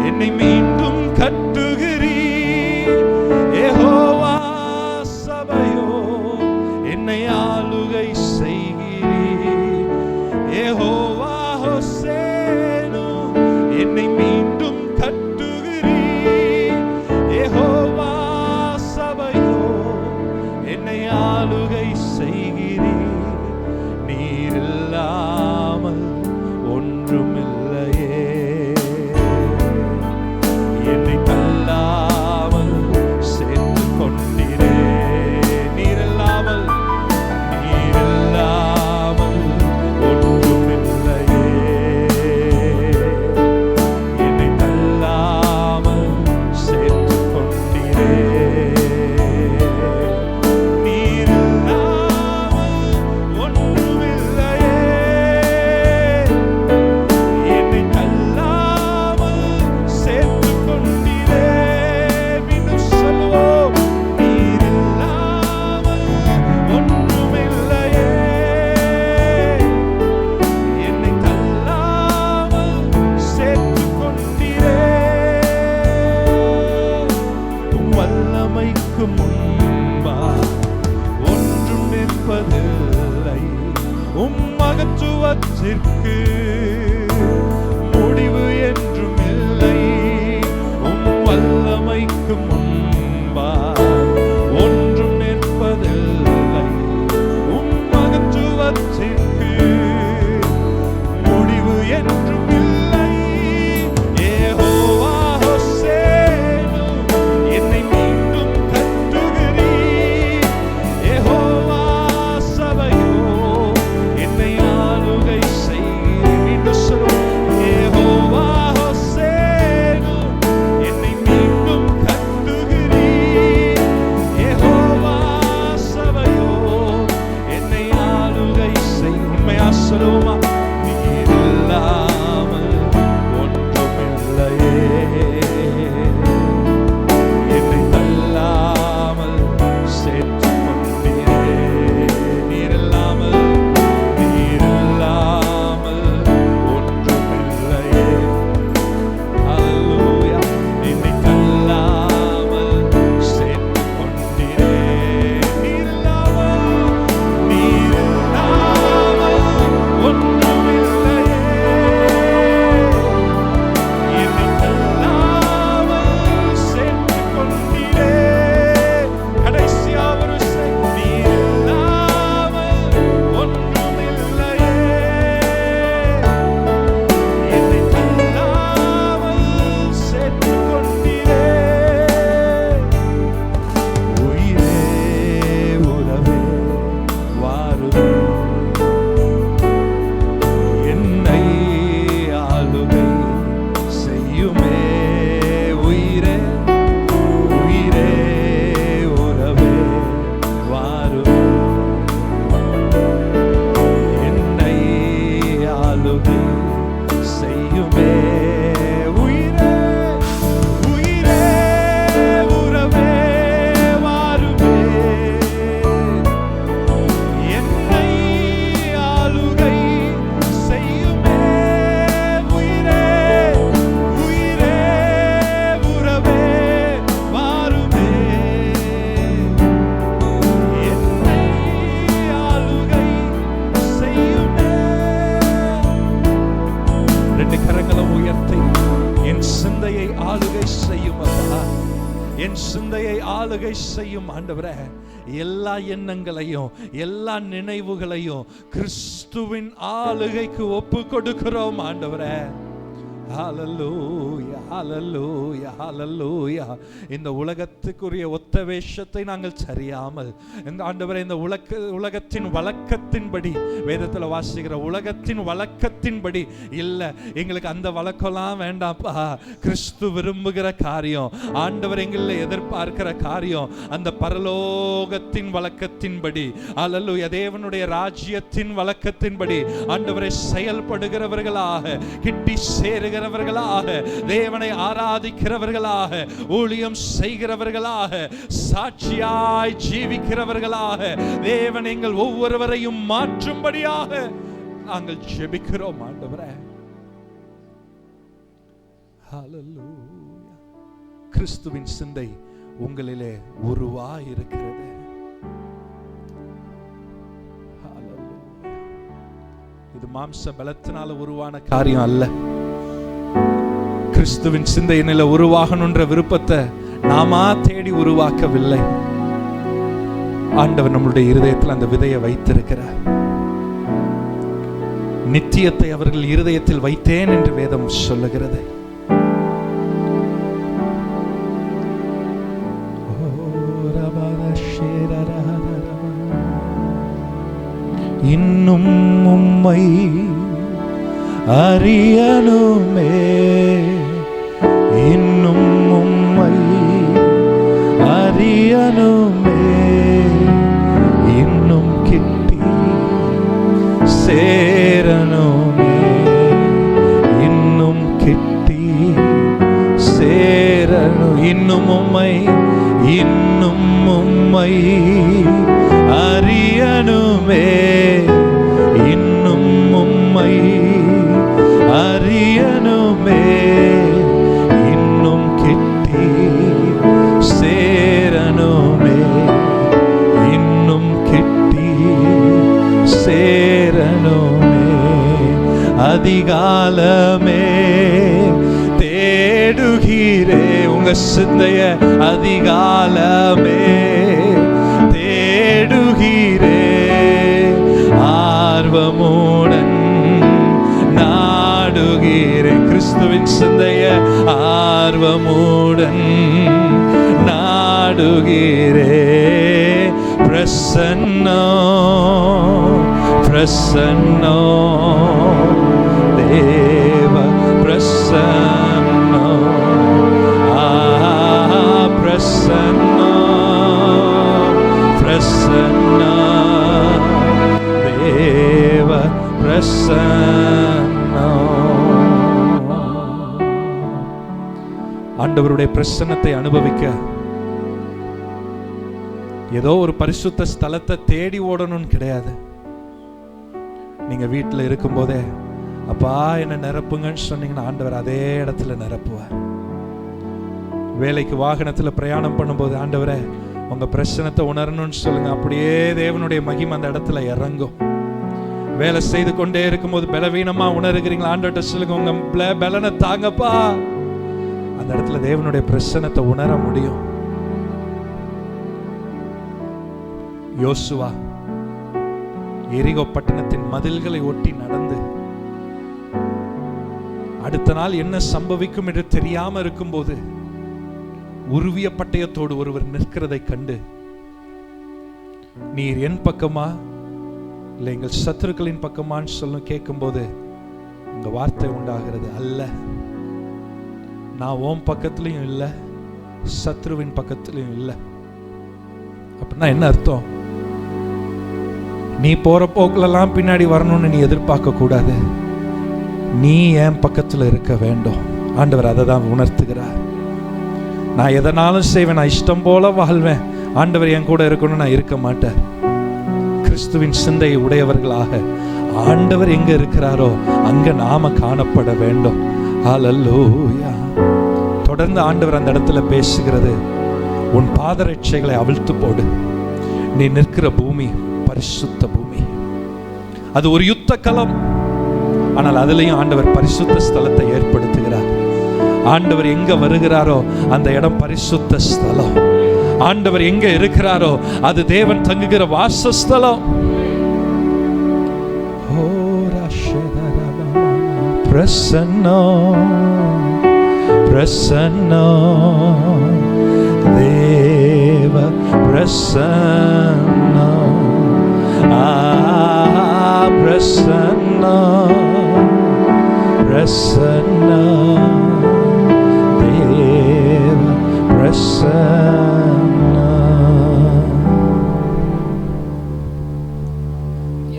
என்னை மீண்டும் கட்டுகிறீர். யெகோவா சபையோ, என்னை ஆளுகை செய்கிறீர். யெகோவா ஹோசேனு, என்னை மீண்டும் கட்டுகிறீர். யெகோவா சபையோ, என்னை ஆளுகை செய்கிறீர். நீர் இல்லாமல் ஒன்றுமில்லையே, என்னை தள்ளாமல் சேர்த்து கொண்டீரே. நீர் இல்லாமல், நீர் இல்லாமல் ஒன்றுமில்லையே, என்னை தள்ளாமல் சேர்த்து கொண்டீரே. நீர் இல்லாமல் ஒன்றுமில்லையே, என்னை தள்ளாமல் சேர்த்து கொண்டீரே. மகத்துவத்திற்கு முடிவு என்றும் இல்லை. உம் வல்லமைக்கு முன்பாக ஒன்றும் நிற்பதில்லை. உம் மகத்துவத்திற்கு முடிவு என்றும் இல்லை. யெகோவா ஹோசேனு, என்னை மீண்டும் கட்டுகிறீர். யெகோவா சபையோ, என்னை ஆளுகை செய்கிறீர். மீண்டும் சொல்லுவோம். யெகோவா ஹோசேனு, என்னை மீண்டும் கட்டுகிறீர். யெகோவா சபையோ, என்னை ஆளுகை செய். உண்மையா சொல்லுவோமா? நீர் இல்லாமல் ஒன்றுமில்லையே. என்னை தள்ளாமல் சேர்த்துக் கொண்டீரே. நீர் இல்லாமல் ஒன்றுமில்லையே. ஹல்லேலூயா. என்னை தள்ளாமல் சேர்த்துக் கொண்டீரே. நீர் இல்லாமல் ஒன்றுமில்லையே. என்னை தள்ளாமல் சேர்த்துக் கொண்டீரே. கடைசியா ஒரு செய். நீர் இல்லாமல் ஒன்றுமில்லையே. என்னை தள்ளாமல் சேர்த்துக் கொண்டீரே. உயிரே உறவே வாருமே, என்னை ஆளுகை செய்யுமே. உயிரே உயிரே உறவே வாருமே, என்னை ஆளுகை செய்யுமே. உயிரே உயிரே உறவே வாருமே, என்னை ஆளுகை செய்யுமே. உயிரே உயிரே உறவே வாருமே, என்னை ஆளுகை செய்யுமே. ரெண்டு கரங்களும் உயர்த்தி என் சிந்தையை ஆளுகை செய்யும் அப்பா. என் சிந்தையை ஆளுகை செய்யும் ஆண்டவரே. எல்லா எண்ணங்களையும் எல்லா நினைவுகளையும் கிறிஸ்துவின் ஆளுகைக்கு ஒப்பு கொடுக்கிறோம் ஆண்டவரே. ஹல்லேலூயா, ஹல்லேலூயா, ஹல்லேலூயா. இந்த உலகத்துக்குரிய ஒத்த வேஷத்தை நாங்கள் சரியாமல், இந்த ஆண்டவரே, இந்த உலகத்தின் வழக்கத்தின்படி, வேதத்தில் வாசிக்கிற உலகத்தின் வழக்கத்தின்படி இல்லை, எங்களுக்கு அந்த வழக்கம்லாம் வேண்டாம்ப்பா. கிறிஸ்து விரும்புகிற காரியம், ஆண்டவர் எங்களில் எதிர்பார்க்கிற காரியம், அந்த பரலோகத்தின் வழக்கத்தின்படி, ஹல்லேலூயா, தேவனுடைய ராஜ்யத்தின் வழக்கத்தின்படி ஆண்டவரை செயல்படுகிறவர்களாக, கிட்டி சேருகிறவர்களாக, தேவனை ஆராதிக்கிறவர்களாக, ஊழியம் செய்கிறவர்களாக, சாட்சியாய் ஜீவிக்கிறவர்களாக, தேவன் எங்கள் ஒவ்வொருவரையும் மாற்றும்படியாக நாங்கள் ஜெபிக்கிறோம் ஆண்டவரே. ஹல்லேலூயா. கிறிஸ்துவின் சிந்தை உங்களிலே உருவாயிருக்கிறது. ஹல்லேலூயா. இது மாம்ச பலத்தினால உருவான காரியம் அல்ல. கிறிஸ்துவின் சிந்தையினில உருவாகணுன்ற விருப்பத்தை நாமா தேடி உருவாக்கவில்லை. ஆண்டவர் நம்மளுடைய இருதயத்தில் அந்த விதையை வைத்திருக்கிறார். நித்தியத்தை அவர்கள் இருதயத்தில் வைத்தேன் என்று வேதம் சொல்லுகிறது. இன்னும் உம்மை அறியணுமே, இன்னும் உம்மை அறியணுமே, இன்னும் கிட்டி சேரணுமே, இன்னும் கிட்டி சேரணும். இன்னும் உம்மை அறியணுமே, இன்னும் உம்மை அறியணுமே, இன்னும் கிட்டி சேரணுமே, இன்னும் கிட்டி சேரணுமே. தேடுகிறே உங்க சிந்தைய அதிகாலமே தேடுகிறே ஆர்வமுடன் நாடுகிறேன் கிறிஸ்துவின் சிந்தைய ஆர்வமுடன் நாடுகிறே பிரசன்னோ பிரசன்னோ தேவ பிரசன்னோ பிரசன்னோ பிரசன்னோ தேவ பிரசன்னோ. ஆண்டவருடைய பிரசன்னத்தை அனுபவிக்க ஏதோ ஒரு பரிசுத்த ஸ்தலத்தை தேடி ஓடணும்னு கிடையாது. நீங்க வீட்டில் இருக்கும் போதே அப்பா என்ன நிரப்புங்கன்னு சொன்னீங்கன்னா ஆண்டவர் அதே இடத்துல நிரப்புவார். வேலைக்கு வாகனத்தில் பிரயாணம் பண்ணும்போது ஆண்டவரே உங்க பிரசன்னத்தை உணரணும்னு சொல்லுங்க, அப்படியே தேவனுடைய மகிமை அந்த இடத்துல இறங்கும். வேலை செய்து கொண்டே இருக்கும்போது பலவீனமா உணர்கிறீங்களா, ஆண்டவர்கிட்ட சொல்லுங்க உங்க பலனை தாங்கப்பா. அந்த இடத்துல தேவனுடைய பிரசன்னத்தை உணர முடியும். யோசுவா எரிகோ பட்டணத்தின் மதில்களை ஒட்டி நடந்து அடுத்த நாள் என்ன சம்பவிக்கும் என்று தெரியாம இருக்கும்போது உருவிய பட்டயத்தோடு ஒருவர் நிற்கிறதை கண்டு, நீர் என் பக்கமா இல்லை எங்கள் சத்துருக்களின் பக்கமான்னு சொல்லும் கேட்கும்போது உங்க வார்த்தை உண்டாகிறது, அல்ல நான் உன் பக்கத்திலையும் இல்லை சத்ருவின் பக்கத்திலையும் இல்லை. அப்படின்னா என்ன அர்த்தம்? நீ போற போக்குலெல்லாம் பின்னாடி வரணும்னு நீ எதிர்பார்க்க கூடாது, நீ என் பக்கத்துல இருக்க வேண்டும். ஆண்டவர் அதை தான் உணர்த்துகிறார். நான் எதனாலும் செய்வேன், நான் இஷ்டம் போல வாழ்வேன், ஆண்டவர் என் கூட இருக்கணும்னு நான் இருக்க மாட்டேன். கிறிஸ்துவின் சிந்தையை உடையவர்களாக ஆண்டவர் எங்க இருக்கிறாரோ அங்க நாம காணப்பட வேண்டும். ஹல்லேலூயா. தொடர்ந்து ஆண்டவர் அந்த இடத்துல பேசுகிறது, உன் பாதரட்சைகளை அவிழ்த்து போடு, நீ நிற்கிற பூமி பரிசுத்த பூமி. அது ஒரு யுத்த களம், ஆனால் அதிலையும் ஆண்டவர் பரிசுத்த ஸ்தலத்தை ஏற்படுத்துகிறார். ஆண்டவர் எங்க வருகிறாரோ அந்த இடம் பரிசுத்த ஸ்தலம். ஆண்டவர் எங்க இருக்கிறாரோ அது தேவன் தங்குகிற வாசஸ்தலம். பிரசன்னோ பிரசன்னோ தேவ பிரசன்னோ பிரசன்னோ பிரசன்னோ தேவ பிரசன்னோ.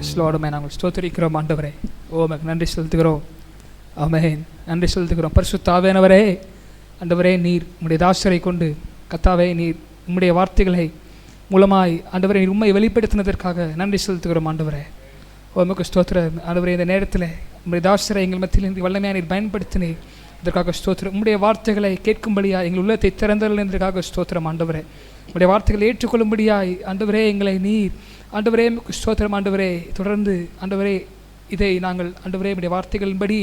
எஸ் லார்ட், நாங்கள் ஸ்தோத்திரிக்கிறோம் ஆண்டவரே. உமக்கு நன்றி செலுத்துகிறோம். ஆமென். நன்றி செலுத்துகிறோம். பரிசுத்த ஆவியானவரே, ஆண்டவரே நீர் உம்முடைய தாசரை கொண்டு கர்த்தாவே நீர் உம்முடைய வார்த்தைகளை மூலமாய் ஆண்டவரே நீர் உண்மை வெளிப்படுத்தினதற்காக நன்றி செலுத்துகிறோம் ஆண்டவரே. உமக்கு ஸ்தோத்திரம் ஆண்டவரே. இந்த நேரத்தில் உம்முடைய தாசரை எங்கள் மத்தியில் இருந்து வல்லமையாக நீர் பயன்படுத்தினீர், இதற்காக ஸ்தோத்திரம். உம்முடைய வார்த்தைகளை கேட்கும்படியாய் எங்கள் உள்ளத்தை திறந்ததற்காக ஸ்தோத்திரம் ஆண்டவரே. உம்முடைய வார்த்தைகளை ஏற்றுக்கொள்ளும்படியாய் ஆண்டவரே எங்களை நீர் ஆண்டவரே ஸ்தோத்திரம் ஆண்டவரே. தொடர்ந்து ஆண்டவரே இதை நாங்கள் ஆண்டவரே உம்முடைய வார்த்தைகளின்படி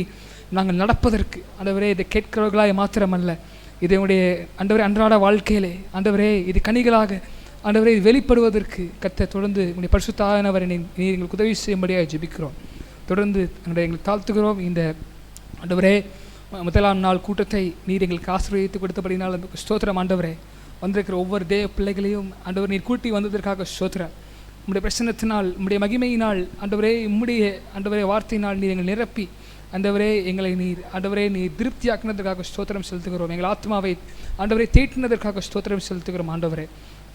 நாங்கள் நடப்பதற்கு ஆண்டவரே இதை கேட்கிறவர்களாய் மாத்திரமல்ல, இதனுடைய ஆண்டவரே அன்றாட வாழ்க்கையிலே ஆண்டவரே இது கனிகளாக ஆண்டவரே இது வெளிப்படுவதற்கு கர்த்தர் தொடர்ந்து உங்களுடைய பரிசுத்த ஆவியானவரை நீர் எங்களுக்கு உதவி செய்யும்படியாக ஜெபிக்கிறோம். தொடர்ந்து எங்களுக்கு தாழ்த்துகிறோம். இந்த ஆண்டவரே முதலாம் நாள் கூட்டத்தை நீர் எங்களுக்கு ஆசீர்வதித்து கொடுத்தபடினால் ஸ்தோத்திரம் ஆண்டவரே. வந்திருக்கிற ஒவ்வொரு தேவ பிள்ளைகளையும் ஆண்டவர் நீர் கூட்டி வந்ததற்காக ஸ்தோத்திரம். உம்முடைய பிரசன்னத்தினால் உம்முடைய மகிமையினால் ஆண்டவரே உம்முடைய ஆண்டவரே வார்த்தையினால் நீர் எங்களை நிரப்பி ஆண்டவரே எங்களை நீர் ஆண்டவரே நீர் திருப்தியாக்கினதற்காக ஸ்தோத்திரம் செலுத்துகிறோம். எங்கள் ஆத்மாவை ஆண்டவரே தேற்றினதற்காக ஸ்தோத்திரம் செலுத்துகிறோம் ஆண்டவரே.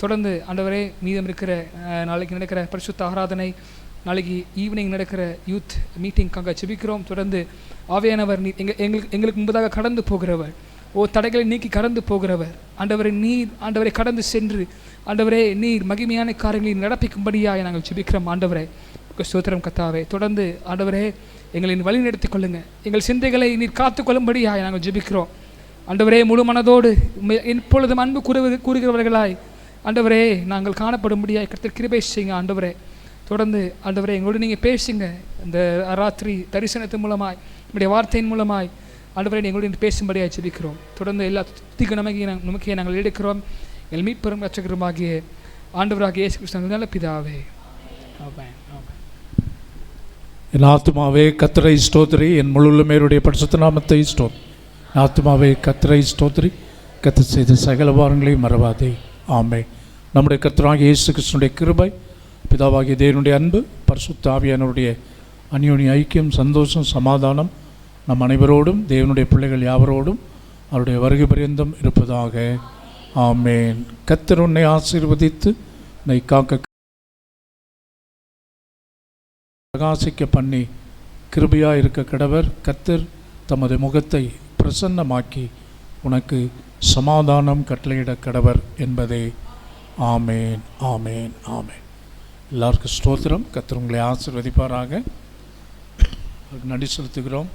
தொடர்ந்து ஆண்டவரே மீதம் இருக்கிற நாளைக்கு நடக்கிற பரிசுத்த ஆராதனை, நாளைக்கு ஈவினிங் நடக்கிற யூத் மீட்டிங்காக ஜெபிக்கிறோம். தொடர்ந்து ஆவியானவர் நீர் எங்களுக்கு முன்பதாக கடந்து போகிறவர், தடைகளை நீக்கி கடந்து போகிறவர் ஆண்டவரை நீர் ஆண்டவரை கடந்து சென்று ஆண்டவரே நீர் மகிமையான காரியங்களை நடப்பிக்கும்படியாக நாங்கள் ஜெபிக்கிறோம் ஆண்டவரே. ஸ்தோத்திரம் கர்த்தாவே. தொடர்ந்து ஆண்டவரே எங்களை வழி நடத்தி கொள்ளுங்க, எங்கள் சிந்தைகளை நீர் காத்துக்கொள்ளும்படியாக நாங்கள் ஜெபிக்கிறோம் ஆண்டவரே. முழு மனதோடு எப்பொழுதும் அன்பு கூறுகிறவர்களாய் ஆண்டவரே நாங்கள் காணப்படும்படியாக கர்த்தர் கிருபை செய்யுங்க ஆண்டவரே. தொடர்ந்து ஆண்டவரே எங்களோடு நீங்கள் பேசுங்க. இந்த ராத்திரி தரிசனத்தின் மூலமாய் உம்முடைய வார்த்தையின் மூலமாய் ஆண்டவரே எங்களோடு பேசும்படியாக ஜெபிக்கிறோம். தொடர்ந்து எல்லா துதிக்கு நமக்கே நாங்கள் எடுக்கிறோம். எங்கள் மீட்பெரும் ரட்சகருமாகிய ஆண்டவராகிய இயேசு கிறிஸ்து நல்ல பிதாவே, ஆமென். என் ஆத்துமாவே கர்த்தரை ஸ்தோத்திரி, என் முழுமையுடைய பரிசுத்த நாமத்தை ஸ்தோத்திரி. என் ஆத்துமாவே கர்த்தரை ஸ்தோத்திரி, கர்த்தர் செய்த சகல வாரங்களையும் மறவாதே. ஆமென். நம்முடைய கர்த்தராகிய இயேசு கிறிஸ்துவினுடைய கிருபை, பிதாவாகிய தேவனுடைய அன்பு, பரிசுத்த ஆவியானவருடைய அந்யோன்ய ஐக்கியம், சந்தோஷம், சமாதானம் நம் அனைவரோடும், தேவனுடைய பிள்ளைகள் யாவரோடும் அவருடைய வருகை பரியந்தம் இருப்பதாக. ஆமென். கர்த்தர் உன்னை ஆசீர்வதித்து உன்னை காக்க பிரகாசிக்க பண்ணி கிருபையாக இருக்க கடவர். கர்த்தர் தமது முகத்தை பிரசன்னமாக்கி உனக்கு சமாதானம் கட்டளையிட கடவர் என்பதே. ஆமேன், ஆமேன், ஆமேன். எல்லாருக்கும் ஸ்தோத்திரம். கர்த்தர் உங்களை ஆசீர்வதிப்பாராக. நன்றி செலுத்துகிறோம்.